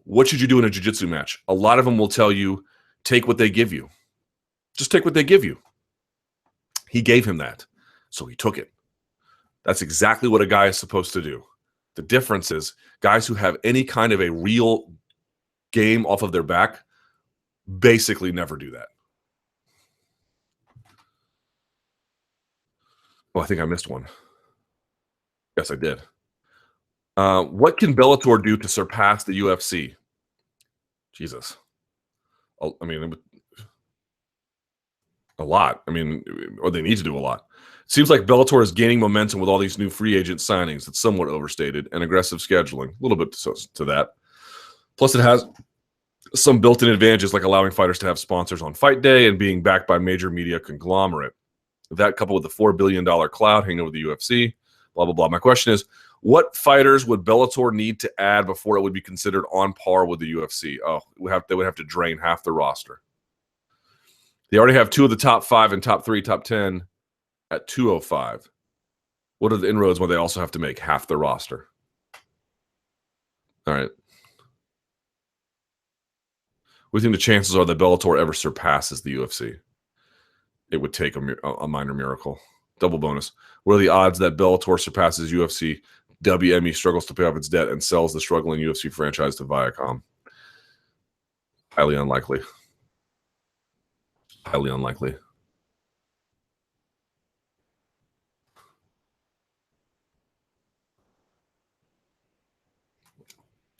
what should you do in a jiu-jitsu match? A lot of them will tell you, take what they give you. Just take what they give you. He gave him that, so he took it. That's exactly what a guy is supposed to do. The difference is guys who have any kind of a real game off of their back basically never do that. Oh, I think I missed one. Yes, I did. What can Bellator do to surpass the UFC? Jesus. I mean, a lot. I mean, or they need to do a lot. It seems like Bellator is gaining momentum with all these new free agent signings. It's somewhat overstated, and aggressive scheduling. A little bit to that. Plus, it has some built-in advantages like allowing fighters to have sponsors on fight day and being backed by major media conglomerate. That coupled with the $4 billion cloud hanging over the UFC, blah, blah, blah. My question is, what fighters would Bellator need to add before it would be considered on par with the UFC? Oh, they would have to drain half the roster. They already have 2 of the top 5 and top 3, top 10 at 205. What are the inroads when they also have to make half the roster? All right. What do you think the chances are that Bellator ever surpasses the UFC? It would take a minor miracle. Double bonus. What are the odds that Bellator surpasses UFC, WME struggles to pay off its debt, and sells the struggling UFC franchise to Viacom? Highly unlikely. Highly unlikely.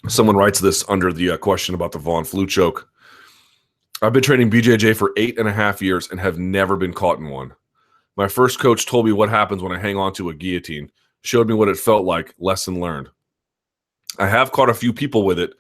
Someone writes this under the question about the Vaughn Flue choke. I've been training BJJ for 8.5 years and have never been caught in one. My first coach told me what happens when I hang on to a guillotine, showed me what it felt like, lesson learned. I have caught a few people with it,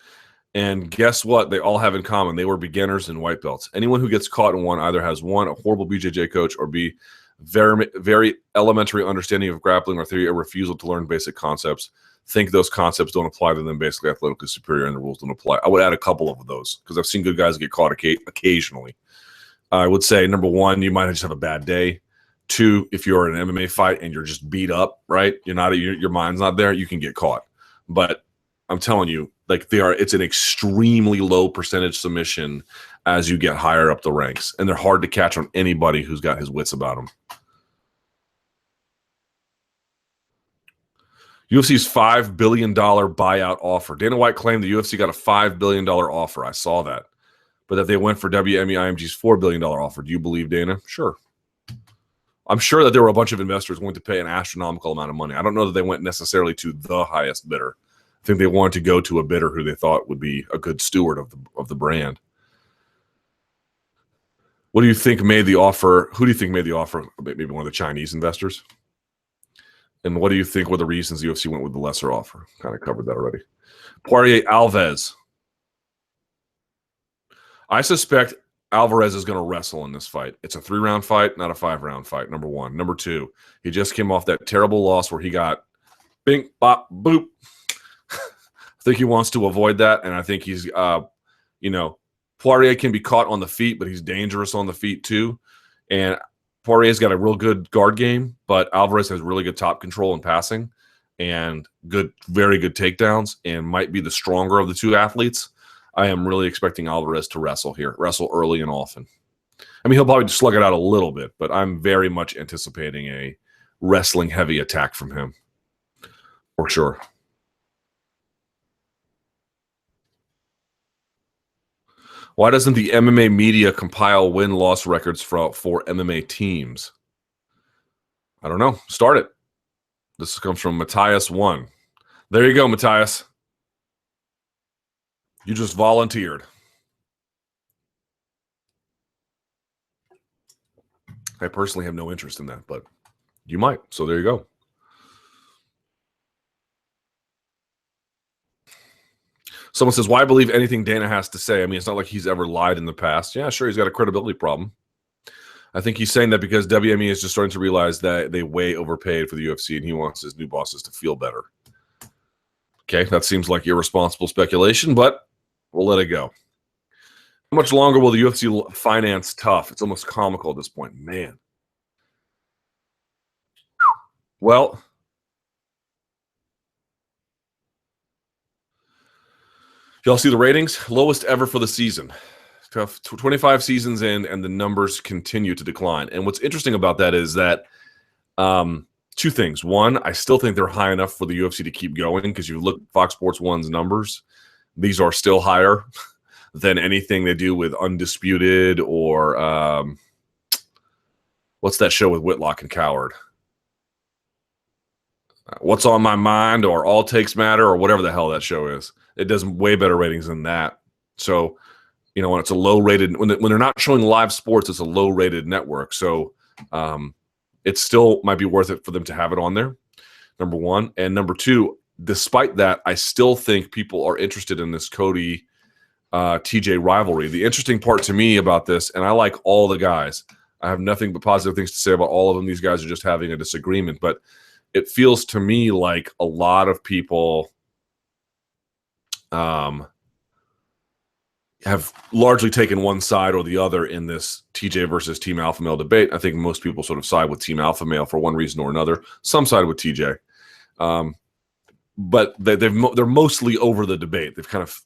and guess what? They all have in common. They were beginners and white belts. Anyone who gets caught in one either has, 1, a horrible BJJ coach, or B, very, very elementary understanding of grappling, or 3, a refusal to learn basic concepts. Think those concepts don't apply to them, basically athletically superior, and the rules don't apply. I would add a couple of those because I've seen good guys get caught occasionally. I would say, number 1, you might just have a bad day. 2, if you're in an MMA fight and you're just beat up, right? Your mind's not there, you can get caught. But I'm telling you, like it's an extremely low percentage submission as you get higher up the ranks, and they're hard to catch on anybody who's got his wits about him. UFC's $5 billion buyout offer. Dana White claimed the UFC got a $5 billion offer. I saw that. But that they went for WME IMG's $4 billion offer. Do you believe Dana? Sure. I'm sure that there were a bunch of investors willing to pay an astronomical amount of money. I don't know that they went necessarily to the highest bidder. I think they wanted to go to a bidder who they thought would be a good steward of the brand. What do you think made the offer? Who do you think made the offer? Maybe one of the Chinese investors? And what do you think were the reasons the UFC went with the lesser offer? Kind of covered that already. Poirier Alves. I suspect Alvarez is going to wrestle in this fight. It's a 3-round fight, not a 5-round fight, number 1. Number 2, he just came off that terrible loss where he got bing, bop, boop. I think he wants to avoid that, and I think he's, Poirier can be caught on the feet, but he's dangerous on the feet too. And Poirier's got a real good guard game, but Alvarez has really good top control and passing and very good takedowns, and might be the stronger of the two athletes. I am really expecting Alvarez to wrestle early and often. I mean, he'll probably slug it out a little bit, but I'm very much anticipating a wrestling-heavy attack from him, for sure. Why doesn't the MMA media compile win-loss records for MMA teams? I don't know. Start it. This comes from Matthias1. There you go, Matthias. You just volunteered. I personally have no interest in that, but you might. So there you go. Someone says, why believe anything Dana has to say? I mean, it's not like he's ever lied in the past. Yeah, sure, he's got a credibility problem. I think he's saying that because WME is just starting to realize that they way overpaid for the UFC, and he wants his new bosses to feel better. Okay, that seems like irresponsible speculation, but we'll let it go. How much longer will the UFC finance tough? It's almost comical at this point. Man. Well, y'all see the ratings? Lowest ever for the season. 25 seasons in, and the numbers continue to decline. And what's interesting about that is that two things. One, I still think they're high enough for the UFC to keep going, because you look at Fox Sports 1's numbers, these are still higher than anything they do with Undisputed or what's that show with Whitlock and Coward? What's on My Mind or All Takes Matter or whatever the hell that show is. It does way better ratings than that. So, when it's a low-rated, when they're not showing live sports, it's a low-rated network. So, it still might be worth it for them to have it on there, number one. And number two, despite that, I still think people are interested in this Cody TJ rivalry. The interesting part to me about this, and I like all the guys, I have nothing but positive things to say about all of them. These guys are just having a disagreement, but it feels to me like a lot of people have largely taken one side or the other in this TJ versus Team Alpha Male debate. I think most people sort of side with Team Alpha Male for one reason or another. Some side with TJ. But they're mostly over the debate. They've kind of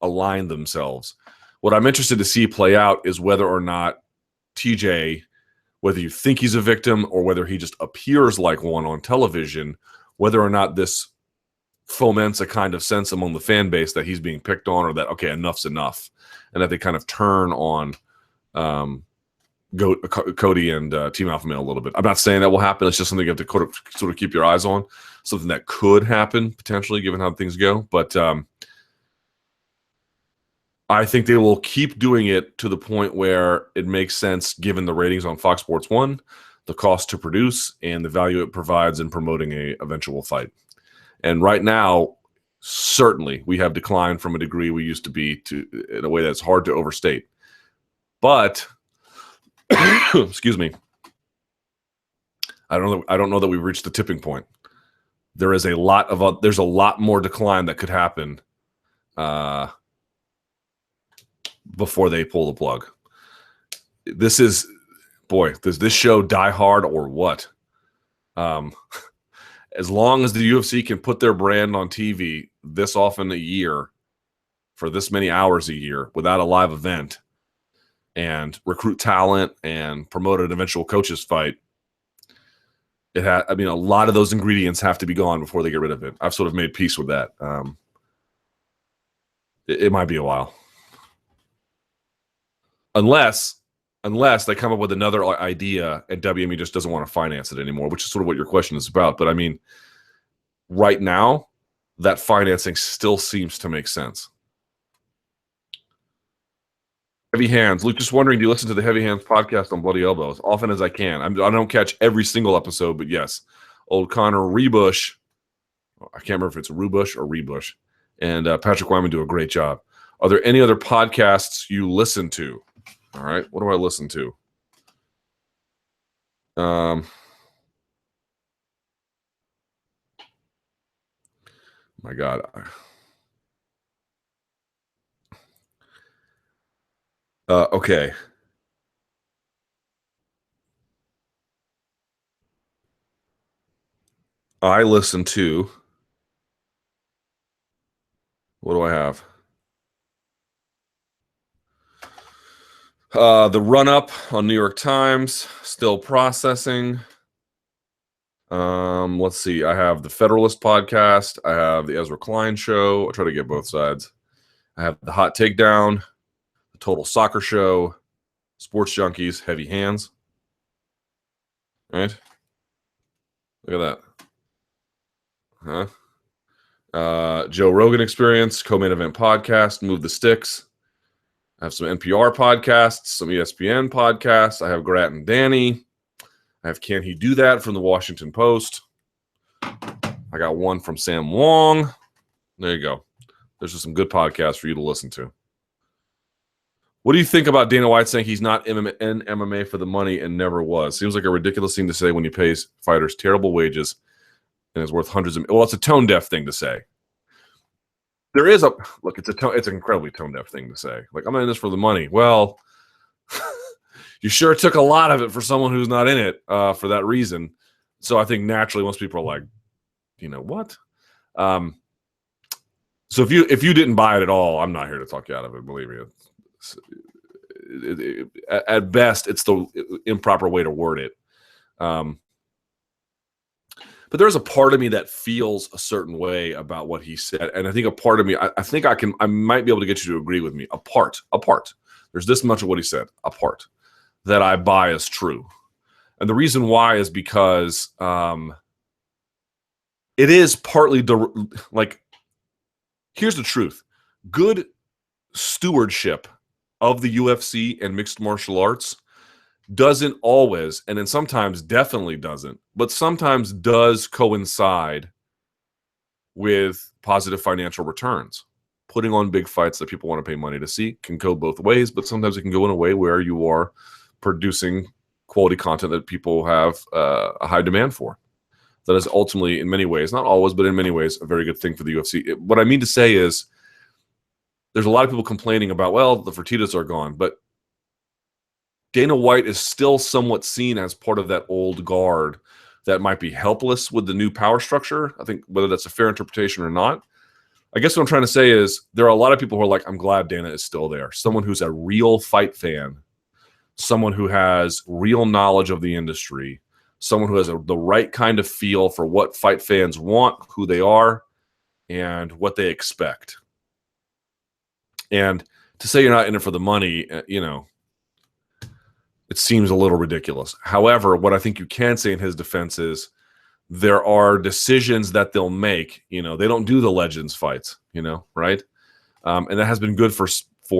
aligned themselves. What I'm interested to see play out is whether or not TJ, whether you think he's a victim or whether he just appears like one on television, whether or not this foments a kind of sense among the fan base that he's being picked on, or that, okay, enough's enough, and that they kind of turn on Cody and Team Alpha Male a little bit. I'm not saying that will happen. It's just something you have to sort of keep your eyes on, something that could happen potentially given how things go. But I think they will keep doing it to the point where it makes sense given the ratings on Fox Sports 1, the cost to produce, and the value it provides in promoting a eventual fight. And right now, certainly, we have declined from a degree we used to be to in a way that's hard to overstate. But, excuse me, I don't know that we've reached the tipping point. There's a lot more decline that could happen before they pull the plug. This is, boy, does this show die hard or what? As long as the UFC can put their brand on TV this often a year for this many hours a year without a live event and recruit talent and promote an eventual coaches fight, a lot of those ingredients have to be gone before they get rid of it. I've sort of made peace with that. It might be a while. Unless they come up with another idea and WME just doesn't want to finance it anymore, which is sort of what your question is about. But I mean, right now, that financing still seems to make sense. Heavy Hands. Luke, just wondering, do you listen to the Heavy Hands podcast on Bloody Elbow as often as I can? I don't catch every single episode, but yes. Old Connor Rebush. I can't remember if it's Rubush or Rebush. And Patrick Wyman do a great job. Are there any other podcasts you listen to? All right, what do I listen to? My God. Okay. I listen to, what do I have? The Run-Up on New York Times, still processing. Let's see. I have the Federalist podcast. I have the Ezra Klein show. I try to get both sides. I have the Hot Takedown, the Total Soccer Show, Sports Junkies, Heavy Hands. Right? Look at that. Joe Rogan Experience, Co-Main Event Podcast, Move the Sticks. I have some NPR podcasts, some ESPN podcasts. I have Grat and Danny. I have Can He Do That from the Washington Post. I got one from Sam Wong. There you go. There's just some good podcasts for you to listen to. What do you think about Dana White saying he's not in MMA for the money and never was? Seems like a ridiculous thing to say when he pays fighters terrible wages and is worth hundreds of. Well, it's a tone deaf thing to say. There is it's an incredibly tone deaf thing to say. Like, I'm in this for the money. Well, you sure took a lot of it for someone who's not in it for that reason. So I think naturally most people are like, you know what? So if you didn't buy it at all, I'm not here to talk you out of it. Believe me. At best, it's the improper way to word it. But there's a part of me that feels a certain way about what he said. And I think a part of me, I think I might be able to get you to agree with me. A part. There's this much of what he said, a part, that I buy as true. And the reason why is because it is partly like, here's the truth. Good stewardship of the UFC and mixed martial arts doesn't always, and then sometimes definitely doesn't, but sometimes does coincide with positive financial returns. Putting on big fights that people want to pay money to see can go both ways, but sometimes it can go in a way where you are producing quality content that people have a high demand for. That is ultimately, in many ways, not always, but in many ways, a very good thing for the UFC. What I mean to say is there's a lot of people complaining about, well, the Fertittas are gone, but Dana White is still somewhat seen as part of that old guard that might be helpless with the new power structure. I think whether that's a fair interpretation or not. I guess what I'm trying to say is there are a lot of people who are like, I'm glad Dana is still there. Someone who's a real fight fan, someone who has real knowledge of the industry, someone who has the right kind of feel for what fight fans want, who they are, and what they expect. And to say you're not in it for the money, it seems a little ridiculous. However, what I think you can say in his defense is there are decisions that they'll make. They don't do the Legends fights, right? And that has been good for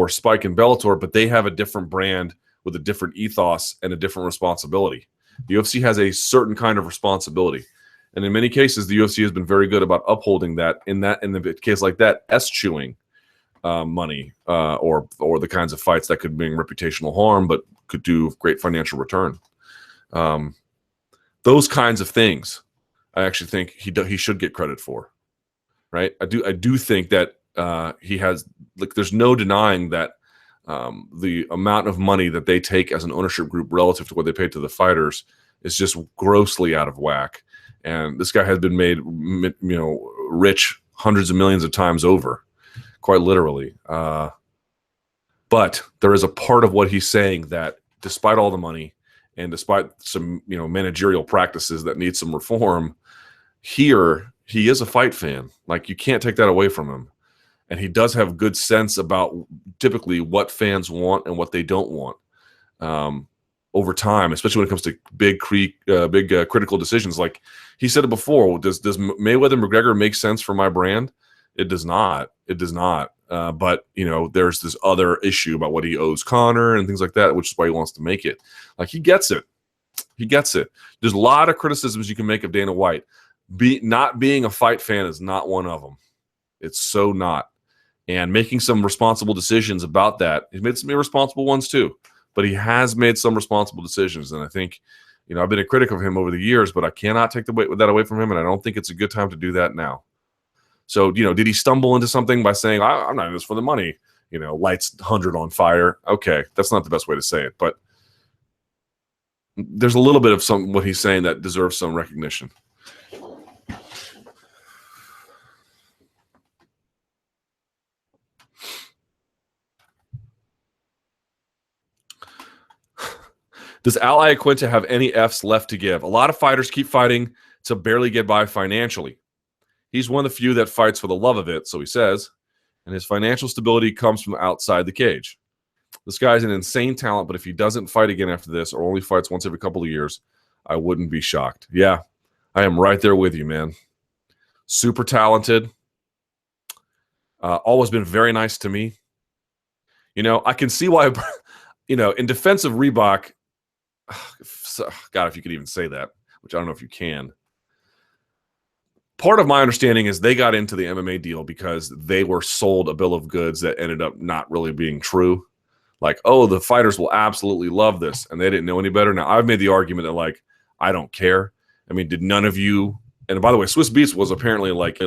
Spike and Bellator, but they have a different brand with a different ethos and a different responsibility. The UFC has a certain kind of responsibility. And in many cases, the UFC has been very good about upholding that. In the case like that, eschewing money or the kinds of fights that could bring reputational harm, but could do great financial return. Those kinds of things, I actually think he should get credit for. Right? I do think that he has. There's no denying that the amount of money that they take as an ownership group relative to what they pay to the fighters is just grossly out of whack. And this guy has been made, rich hundreds of millions of times over, quite literally. But there is a part of what he's saying that, despite all the money and despite some, managerial practices that need some reform, here he is a fight fan. Like, you can't take that away from him. And he does have good sense about typically what fans want and what they don't want over time, especially when it comes to big critical decisions. Like he said it before, does Mayweather McGregor make sense for my brand? It does not. It does not. But, there's this other issue about what he owes Conor and things like that, which is why he wants to make it. Like, he gets it. He gets it. There's a lot of criticisms you can make of Dana White. Not being a fight fan is not one of them. It's so not. And making some responsible decisions about that. He's made some irresponsible ones too, but he has made some responsible decisions. And I think, I've been a critic of him over the years, but I cannot take that away from him. And I don't think it's a good time to do that now. So, did he stumble into something by saying, I'm not in this for the money, lights 100 on fire? Okay, that's not the best way to say it, but there's a little bit of what he's saying that deserves some recognition. Does Al Iaquinta have any Fs left to give? A lot of fighters keep fighting to barely get by financially. He's one of the few that fights for the love of it, so he says, and his financial stability comes from outside the cage. This guy's an insane talent, but if he doesn't fight again after this or only fights once every couple of years, I wouldn't be shocked. Yeah, I am right there with you, man. Super talented. Always been very nice to me. I can see why, in defense of Reebok, God, if you could even say that, which I don't know if you can. Part of my understanding is they got into the MMA deal because they were sold a bill of goods that ended up not really being true. Like, oh, the fighters will absolutely love this, and they didn't know any better. Now, I've made the argument that, I don't care. I mean, did none of you? And by the way, Swiss Beats was apparently like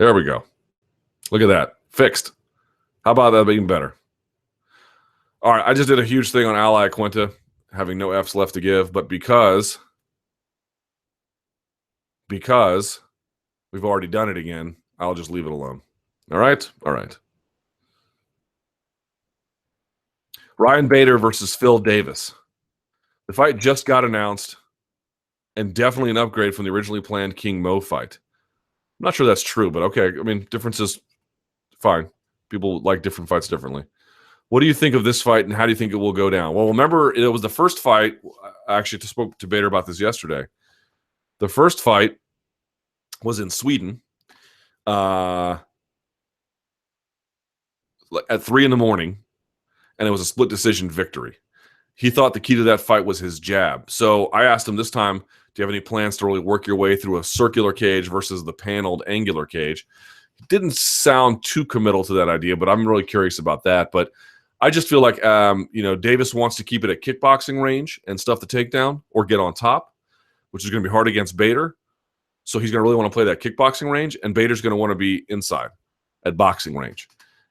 There we go. Look at that. Fixed. How about that being better? All right, I just did a huge thing on Iaquinta, having no Fs left to give, but because we've already done it again, I'll just leave it alone. All right? All right. Ryan Bader versus Phil Davis. The fight just got announced, and definitely an upgrade from the originally planned King Mo fight. I'm not sure that's true, but okay. I mean, differences, fine. People like different fights differently. What do you think of this fight, and how do you think it will go down? Well, remember, it was the first fight. I actually spoke to Bader about this yesterday. The first fight was in Sweden at 3 a.m, and it was a split decision victory. He thought the key to that fight was his jab. So I asked him this time, do you have any plans to really work your way through a circular cage versus the paneled angular cage? He didn't sound too committal to that idea, but I'm really curious about that. But I just feel like, Davis wants to keep it at kickboxing range and stuff the takedown or get on top, which is going to be hard against Bader. So he's going to really want to play that kickboxing range, and Bader's going to want to be inside at boxing range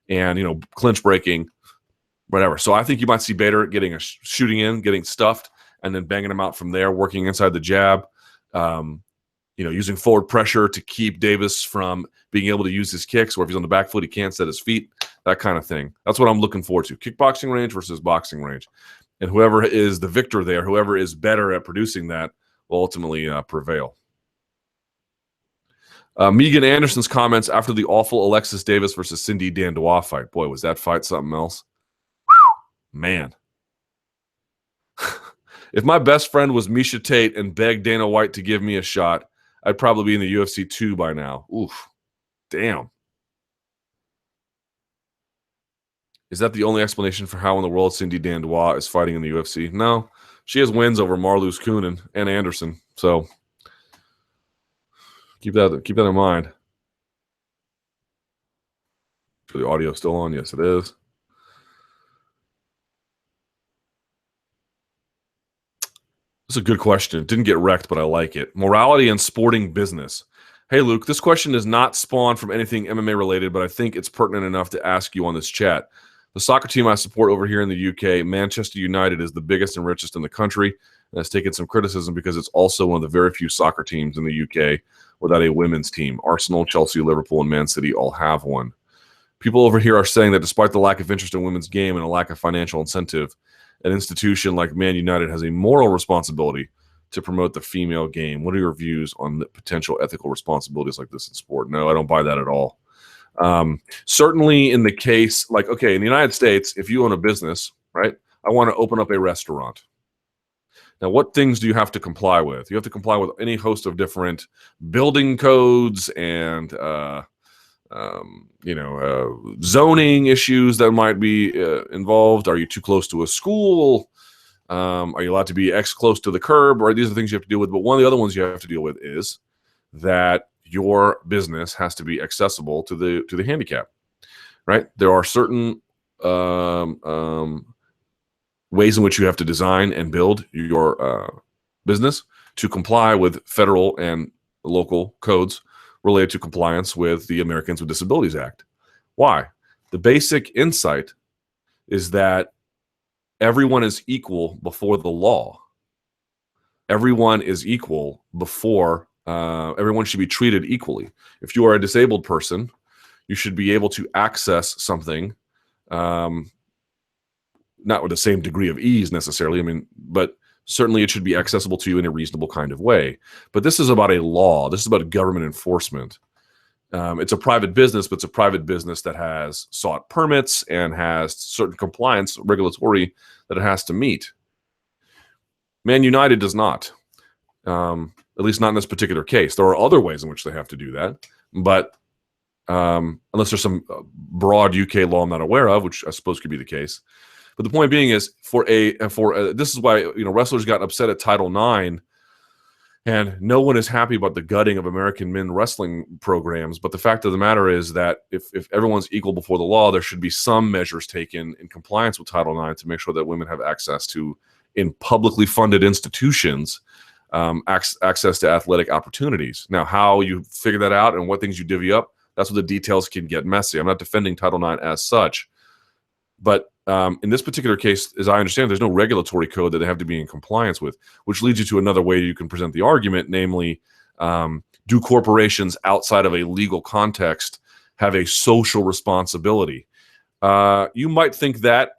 and, clinch breaking, whatever. So I think you might see Bader getting shooting in, getting stuffed, and then banging him out from there, working inside the jab, using forward pressure to keep Davis from being able to use his kicks, or if he's on the back foot, he can't set his feet, that kind of thing. That's what I'm looking forward to. Kickboxing range versus boxing range. And whoever is the victor there, whoever is better at producing that, will ultimately prevail. Megan Anderson's comments after the awful Alexis Davis versus Cindy Dandois fight. Boy, was that fight something else. Man. If my best friend was Misha Tate and begged Dana White to give me a shot, I'd probably be in the UFC 2 by now. Oof. Damn. Is that the only explanation for how in the world Cindy Dandois is fighting in the UFC? No. She has wins over Marloes Kunin and Anderson. So keep that in mind. Is the audio still on? Yes, it is. This is a good question. It didn't get wrecked, but I like it. Morality and sporting business. Hey, Luke, this question is not spawned from anything MMA related, but I think it's pertinent enough to ask you on this chat. The soccer team I support over here in the UK, Manchester United, is the biggest and richest in the country, and has taken some criticism because it's also one of the very few soccer teams in the UK without a women's team. Arsenal, Chelsea, Liverpool, and Man City all have one. People over here are saying that despite the lack of interest in women's game and a lack of financial incentive, an institution like Man United has a moral responsibility to promote the female game. What are your views on the potential ethical responsibilities like this in sport? No, I don't buy that at all. Certainly in the case, in the United States, if you own a business, right, I want to open up a restaurant. Now, what things do you have to comply with? You have to comply with any host of different building codes and zoning issues that might be involved. Are you too close to a school? Are you allowed to be X close to the curb? Right? These are the things you have to deal with. But one of the other ones you have to deal with is that your business has to be accessible to the handicap. Right? There are certain ways in which you have to design and build your business to comply with federal and local codes related to compliance with the Americans with Disabilities Act. Why? The basic insight is that everyone is equal before the law. Everyone is equal before, everyone should be treated equally. If you are a disabled person, you should be able to access something, not with the same degree of ease necessarily, but certainly it should be accessible to you in a reasonable kind of way. But this is about a law. This is about government enforcement. It's a private business, but it's a private business that has sought permits and has certain compliance regulatory that it has to meet. Man United does not, at least not in this particular case. There are other ways in which they have to do that, but unless there's some broad UK law I'm not aware of, which I suppose could be the case. But the point being is, this is why wrestlers got upset at Title IX, and no one is happy about the gutting of American men wrestling programs. But the fact of the matter is that if everyone's equal before the law, there should be some measures taken in compliance with Title IX to make sure that women have access to, in publicly funded institutions, access to athletic opportunities. Now, how you figure that out and what things you divvy up, That's where the details can get messy. I'm not defending Title IX as such. But in this particular case, as I understand, there's no regulatory code that they have to be in compliance with, which leads you to another way you can present the argument, namely, do corporations outside of a legal context have a social responsibility? You might think that.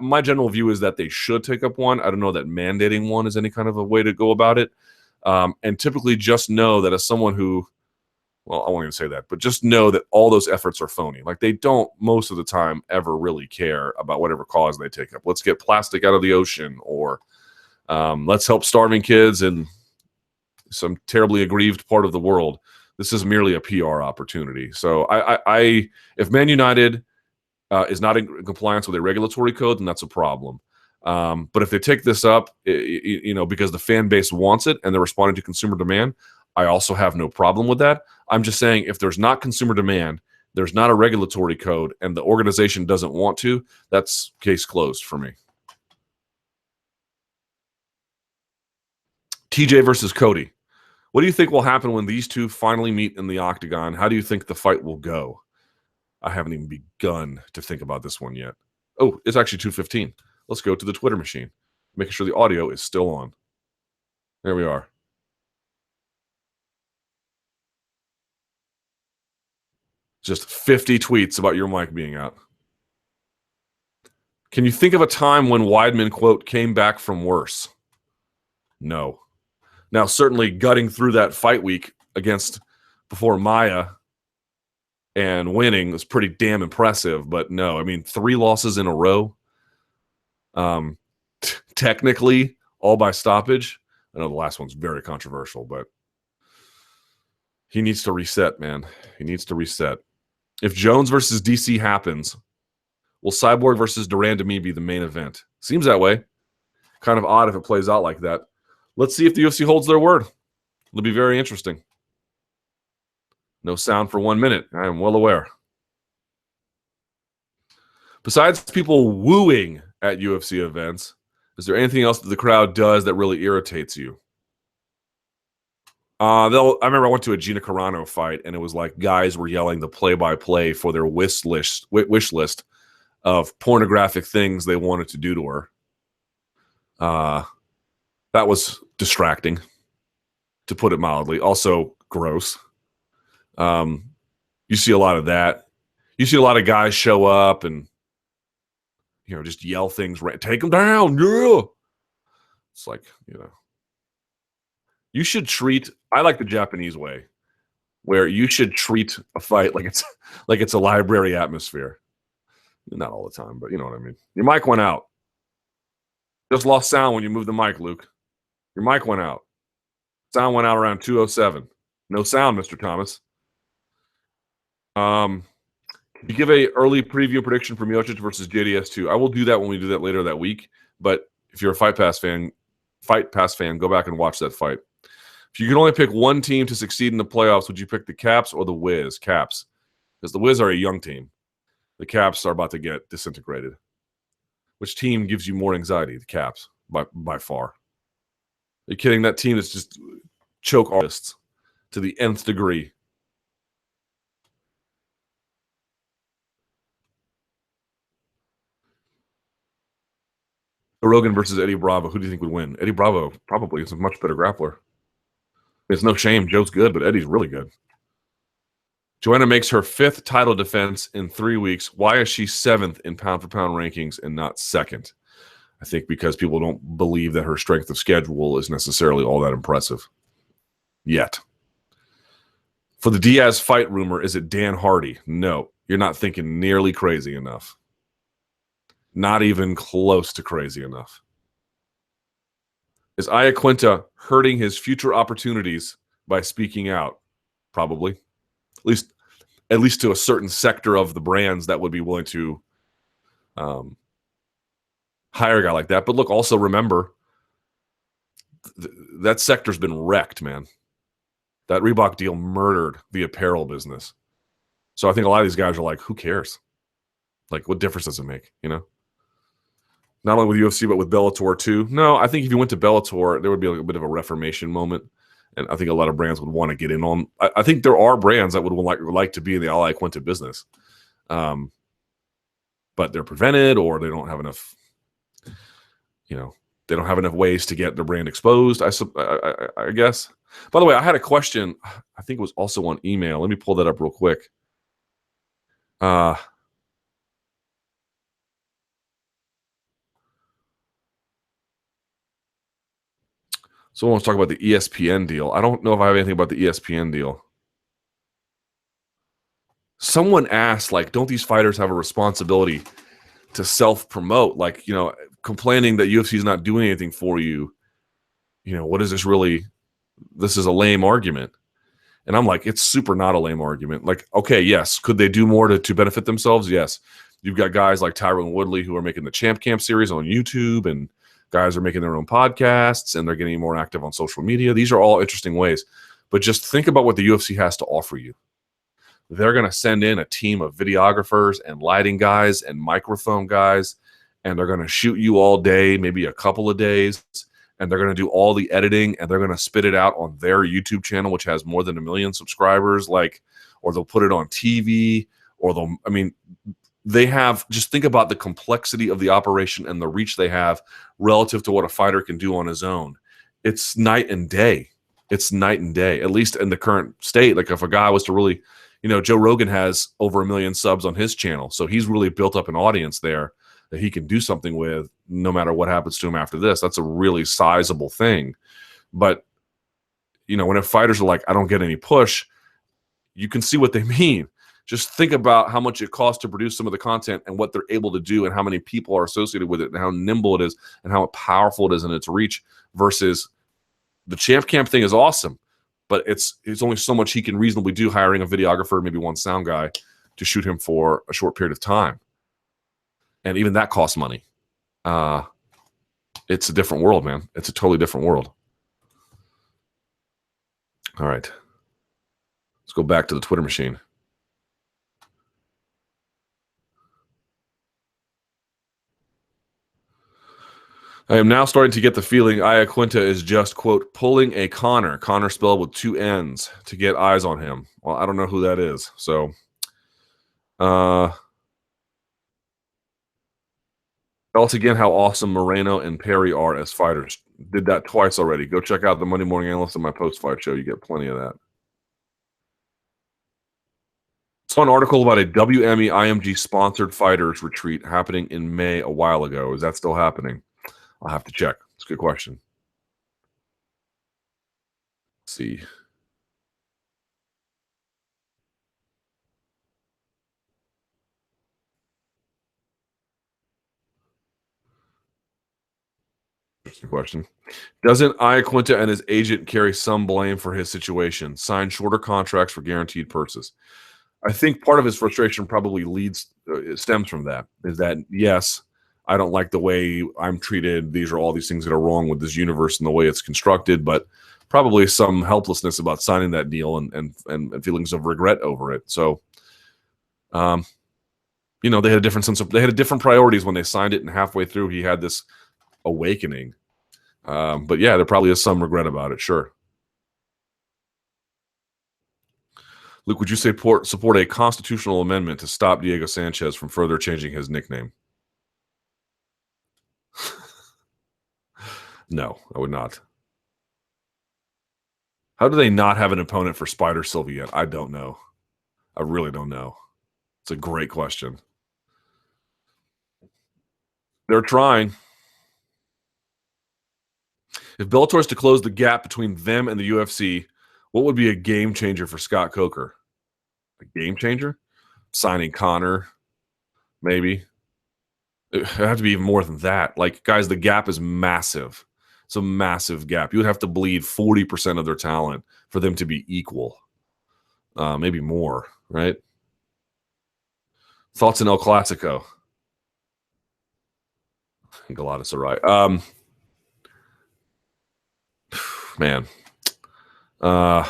My general view is that they should take up one. I don't know that mandating one is any kind of a way to go about it. And typically just know that as someone who, well, I won't even say that, but just know that all those efforts are phony. Like, they don't most of the time ever really care about whatever cause they take up. Let's get plastic out of the ocean, or let's help starving kids in some terribly aggrieved part of the world. This is merely a PR opportunity. So if Man United is not in compliance with a regulatory code, then that's a problem. But if they take this up, because the fan base wants it and they're responding to consumer demand, I also have no problem with that. I'm just saying, if there's not consumer demand, there's not a regulatory code, and the organization doesn't want to, that's case closed for me. TJ versus Cody. What do you think will happen when these two finally meet in the octagon? How do you think the fight will go? I haven't even begun to think about this one yet. Oh, it's actually 2:15. Let's go to the Twitter machine, making sure the audio is still on. There we are. Just 50 tweets about your mic being out. Can you think of a time when Weidman, quote, came back from worse? No. Now, certainly gutting through that fight week before Maya and winning was pretty damn impressive, but no, I mean, 3 losses in a row. Technically, all by stoppage. I know the last one's very controversial, but he needs to reset, man. He needs to reset. If Jones versus DC happens, will Cyborg versus Duran to me be the main event? Seems that way. Kind of odd if it plays out like that. Let's see if the UFC holds their word. It'll be very interesting. No sound for 1 minute. I am well aware. Besides people wooing at UFC events, is there anything else that the crowd does that really irritates you? I remember I went to a Gina Carano fight, and it was like guys were yelling the play-by-play for their wish list of pornographic things they wanted to do to her. That was distracting, to put it mildly. Also gross. You see a lot of that. You see a lot of guys show up and just yell things. Take them down, yeah. It's like, you should treat. I like the Japanese way, where you should treat a fight like it's a library atmosphere. Not all the time, but you know what I mean. Your mic went out. Just lost sound when you moved the mic, Luke. Your mic went out. Sound went out around 2:07. No sound, Mr. Thomas. You give a early preview prediction for Miocic versus JDS2. I will do that when we do that later that week. But if you're a Fight Pass fan, go back and watch that fight. If you could only pick one team to succeed in the playoffs, would you pick the Caps or the Wiz? Caps. Because the Wiz are a young team. The Caps are about to get disintegrated. Which team gives you more anxiety? The Caps, by far. Are you kidding? That team is just choke artists to the nth degree. Rogan versus Eddie Bravo. Who do you think would win? Eddie Bravo probably is a much better grappler. It's no shame. Joe's good, but Eddie's really good. Joanna makes her 5th title defense in 3 weeks. Why is she 7th in pound-for-pound rankings and not 2nd? I think because people don't believe that her strength of schedule is necessarily all that impressive. Yet. For the Diaz fight rumor, is it Dan Hardy? No. You're not thinking nearly crazy enough. Not even close to crazy enough. Is Iaquinta hurting his future opportunities by speaking out? Probably. At least to a certain sector of the brands that would be willing to hire a guy like that. But look, also remember, that sector's been wrecked, man. That Reebok deal murdered the apparel business. So I think a lot of these guys are like, who cares? Like, what difference does it make, Not only with UFC, but with Bellator too. No, I think if you went to Bellator, there would be like a bit of a reformation moment. And I think a lot of brands would want to get in on. I think there are brands that would like to be in the Iaquinta business, but they're prevented, or they don't have enough. They don't have enough ways to get their brand exposed. I guess. By the way, I had a question. I think it was also on email. Let me pull that up real quick. Someone wants to talk about the ESPN deal. I don't know if I have anything about the ESPN deal. Someone asked, like, don't these fighters have a responsibility to self-promote? Like, complaining that UFC is not doing anything for you. What is this really? This is a lame argument. And I'm like, it's super not a lame argument. Like, okay, yes. Could they do more to benefit themselves? Yes. You've got guys like Tyron Woodley who are making the Champ Camp series on YouTube, and guys are making their own podcasts, and they're getting more active on social media. These are all interesting ways. But just think about what the UFC has to offer you. They're going to send in a team of videographers and lighting guys and microphone guys, and they're going to shoot you all day, maybe a couple of days, and they're going to do all the editing, and they're going to spit it out on their YouTube channel, which has more than 1 million subscribers, or they'll put it on TV, they have, just think about the complexity of the operation and the reach they have relative to what a fighter can do on his own. It's night and day. It's night and day, at least in the current state. Like, if a guy was to really, Joe Rogan has over 1 million subs on his channel, so he's really built up an audience there that he can do something with no matter what happens to him after this. That's a really sizable thing. But, when fighters are like, I don't get any push, you can see what they mean. Just think about how much it costs to produce some of the content and what they're able to do and how many people are associated with it and how nimble it is and how powerful it is in its reach versus the Champ Camp thing is awesome, but it's only so much he can reasonably do, hiring a videographer, maybe one sound guy, to shoot him for a short period of time. And even that costs money. It's a different world, man. It's a totally different world. All right. Let's go back to the Twitter machine. I am now starting to get the feeling Iaquinta is just, quote, pulling a Connor spelled with 2 N's, to get eyes on him. Well, I don't know who that is. So, tell us again how awesome Moreno and Perry are as fighters. Did that twice already. Go check out the Monday Morning Analyst in my post-fight show. You get plenty of that. Saw an article about a WME IMG sponsored fighters retreat happening in May a while ago. Is that still happening? I'll have to check. It's a good question. Let's see. Interesting question. Doesn't Iaquinta and his agent carry some blame for his situation? Sign shorter contracts for guaranteed purses. I think part of his frustration probably stems from that. Is that, yes, I don't like the way I'm treated. These are all these things that are wrong with this universe and the way it's constructed, but probably some helplessness about signing that deal and feelings of regret over it. So, they had a different they had different priorities when they signed it, and halfway through he had this awakening. But yeah, there probably is some regret about it. Sure. Luke, would you support a constitutional amendment to stop Diego Sanchez from further changing his nickname? No, I would not. How do they not have an opponent for Spider Silva yet? I don't know. I really don't know. It's a great question. They're trying. If Bellator is to close the gap between them and the UFC, what would be a game changer for Scott Coker? A game changer? Signing Connor, maybe. It would have to be even more than that. Like, guys, the gap is massive. It's a massive gap. You would have to bleed 40% of their talent for them to be equal. Maybe more, right? Thoughts in El Clasico? I think a lot of Sarai. Man. I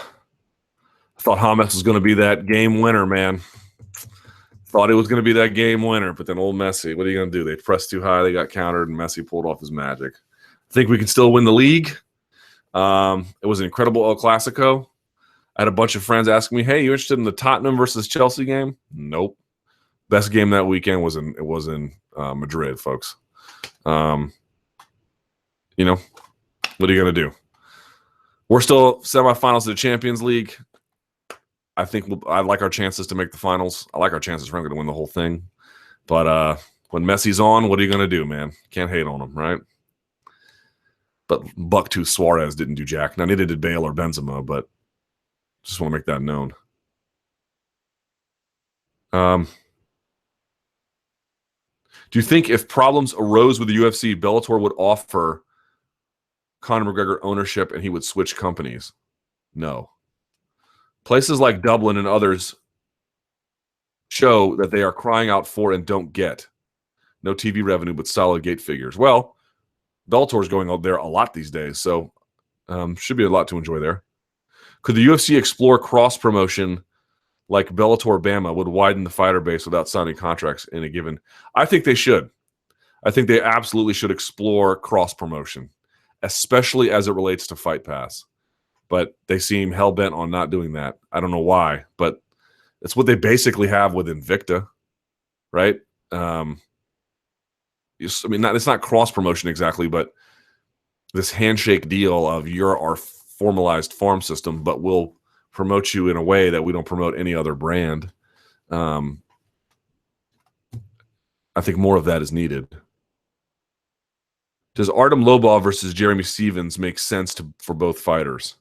thought Hamas was going to be that game winner, man. Thought it was going to be that game winner, but then old Messi, what are you going to do? They pressed too high, they got countered, and Messi pulled off his magic. Think we can still win the league? It was an incredible El Clasico. I had a bunch of friends asking me, "Hey, you interested in the Tottenham versus Chelsea game?" Nope. Best game that weekend was in Madrid, folks. What are you gonna do? We're still semifinals of the Champions League. I think I like our chances to make the finals. I like our chances, frankly, to win the whole thing. But when Messi's on, what are you going to do, man? Can't hate on him, right? But Bucktooth Suarez didn't do jack. Now, neither did Bale or Benzema, but just want to make that known. Do you think if problems arose with the UFC, Bellator would offer Conor McGregor ownership and he would switch companies? No. Places like Dublin and others show that they are crying out for and don't get. No TV revenue, but solid gate figures. Well, Bellator is going out there a lot these days, so should be a lot to enjoy there. Could the UFC explore cross-promotion like Bellator Bama would widen the fighter base without signing contracts in a given? I think they should. I think they absolutely should explore cross-promotion, especially as it relates to Fight Pass. But they seem hell-bent on not doing that. I don't know why, but it's what they basically have with Invicta, right? It's not cross-promotion exactly, but this handshake deal of you're our formalized farm system, but we'll promote you in a way that we don't promote any other brand. I think more of that is needed. Does Artem Lobov versus Jeremy Stevens make sense for both fighters?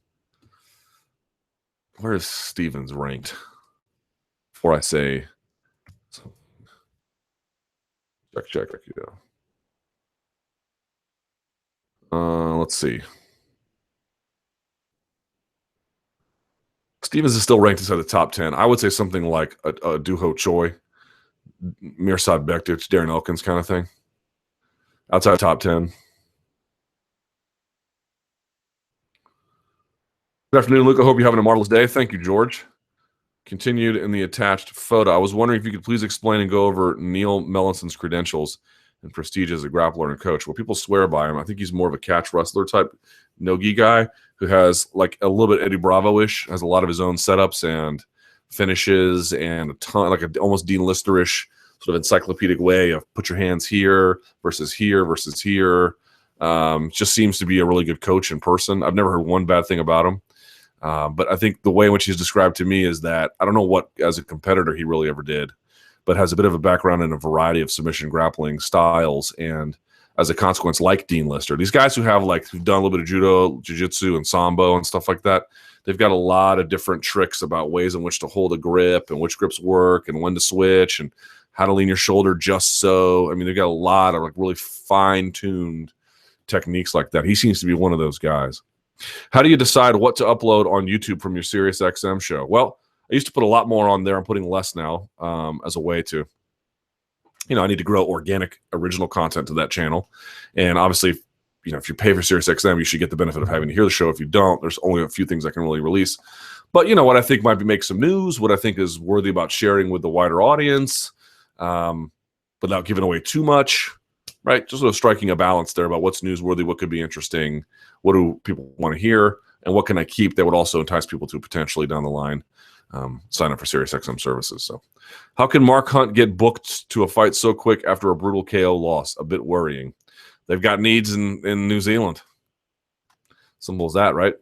Where is Stevens ranked? Before I say, so, check. Let's see. Stevens is still ranked inside the top 10. I would say something like a Duho Choi, Mirsad Bektic, Darren Elkins kind of thing. Outside the top 10. Good afternoon, Luke. I hope you're having a marvelous day. Thank you, George. Continued in the attached photo. I was wondering if you could please explain and go over Neil Mellinson's credentials and prestige as a grappler and coach. Well, people swear by him. I think he's more of a catch wrestler type no-gi guy who has like a little bit Eddie Bravo-ish, has a lot of his own setups and finishes and a ton, like almost Dean Lister-ish sort of encyclopedic way of put your hands here versus here versus here. Just seems to be a really good coach in person. I've never heard one bad thing about him. But I think the way in which he's described to me is that I don't know what as a competitor he really ever did, but has a bit of a background in a variety of submission grappling styles, and as a consequence, like Dean Lister, these guys who've done a little bit of judo, jiu-jitsu, and sambo and stuff like that, they've got a lot of different tricks about ways in which to hold a grip and which grips work and when to switch and how to lean your shoulder just so. I mean, they've got a lot of like really fine-tuned techniques like that. He seems to be one of those guys. How do you decide what to upload on YouTube from your SiriusXM show? Well, I used to put a lot more on there. I'm putting less now as a way to, I need to grow organic original content to that channel. And obviously, if you pay for SiriusXM, you should get the benefit of having to hear the show. If you don't, there's only a few things I can really release. But what I think might make some news, what I think is worthy about sharing with the wider audience, without giving away too much, right? Just sort of striking a balance there about what's newsworthy, what could be interesting, what do people want to hear, and what can I keep that would also entice people to potentially down the line sign up for SiriusXM services. So how can Mark Hunt get booked to a fight so quick after a brutal KO loss? A bit worrying. They've got needs in New Zealand. Simple as that, right?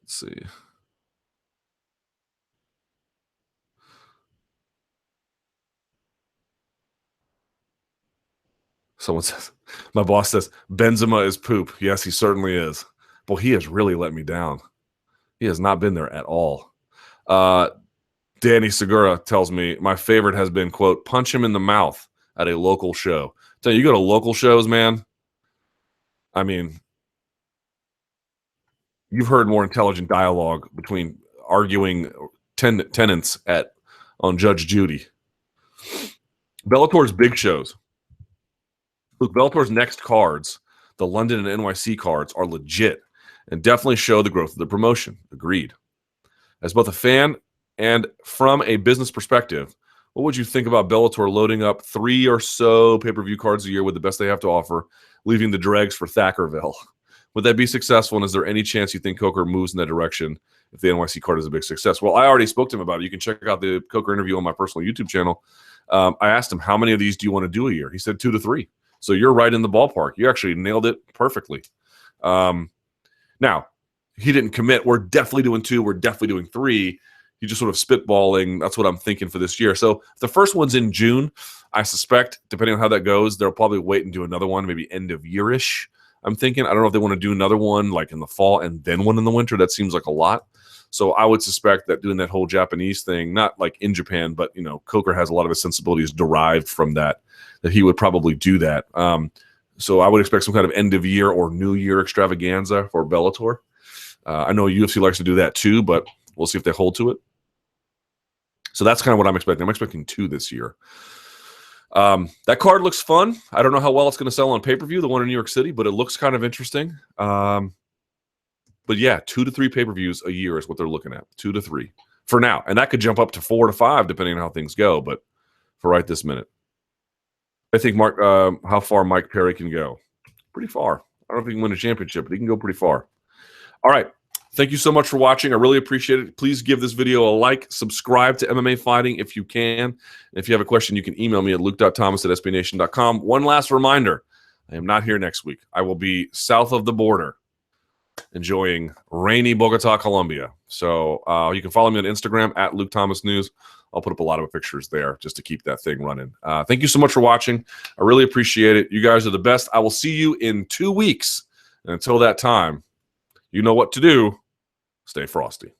Let's see. Someone says, my boss says, Benzema is poop. Yes, he certainly is. Well, he has really let me down. He has not been there at all. Danny Segura tells me my favorite has been, quote, punch him in the mouth at a local show. So you go to local shows, man. I mean, you've heard more intelligent dialogue between arguing tenants on Judge Judy. Bellator's big shows. Look, Bellator's next cards, the London and NYC cards, are legit and definitely show the growth of the promotion. Agreed. As both a fan and from a business perspective, What would you think about Bellator loading up 3 or so pay-per-view cards a year with the best they have to offer, leaving the dregs for Thackerville? Would that be successful, and is there any chance you think Coker moves in that direction if the NYC card is a big success? Well, I already spoke to him about it. You can check out the Coker interview on my personal YouTube channel. I asked him, how many of these do you want to do a year? He said 2 to 3. So you're right in the ballpark. You actually nailed it perfectly. Now, he didn't commit. We're definitely doing 2. We're definitely doing 3. He's just sort of spitballing. That's what I'm thinking for this year. So the first one's in June. I suspect, depending on how that goes, they'll probably wait and do another one, maybe end of year-ish. I'm thinking. I don't know if they want to do another one like in the fall and then one in the winter. That seems like a lot. So I would suspect that doing that whole Japanese thing, not like in Japan, but, you know, Coker has a lot of his sensibilities derived from that he would probably do that. So I would expect some kind of end of year or New Year extravaganza for Bellator. I know UFC likes to do that too, but we'll see if they hold to it. So that's kind of what I'm expecting. I'm expecting 2 this year. That card looks fun. I don't know how well it's going to sell on pay-per-view, the one in New York City, but it looks kind of interesting. But yeah, 2 to 3 pay-per-views a year is what they're looking at. 2 to 3 for now. And that could jump up to 4 to 5 depending on how things go. But for right this minute, I think how far Mike Perry can go. Pretty far. I don't know if he can win a championship, but he can go pretty far. All right. Thank you so much for watching. I really appreciate it. Please give this video a like. Subscribe to MMA Fighting if you can. And if you have a question, you can email me at luke.thomas@sbnation.com. One last reminder. I am not here next week. I will be south of the border enjoying rainy Bogota, Colombia. So you can follow me on Instagram at Luke Thomas News. I'll put up a lot of pictures there just to keep that thing running. Thank you so much for watching. I really appreciate it. You guys are the best. I will see you in 2 weeks. And until that time, you know what to do. Stay frosty.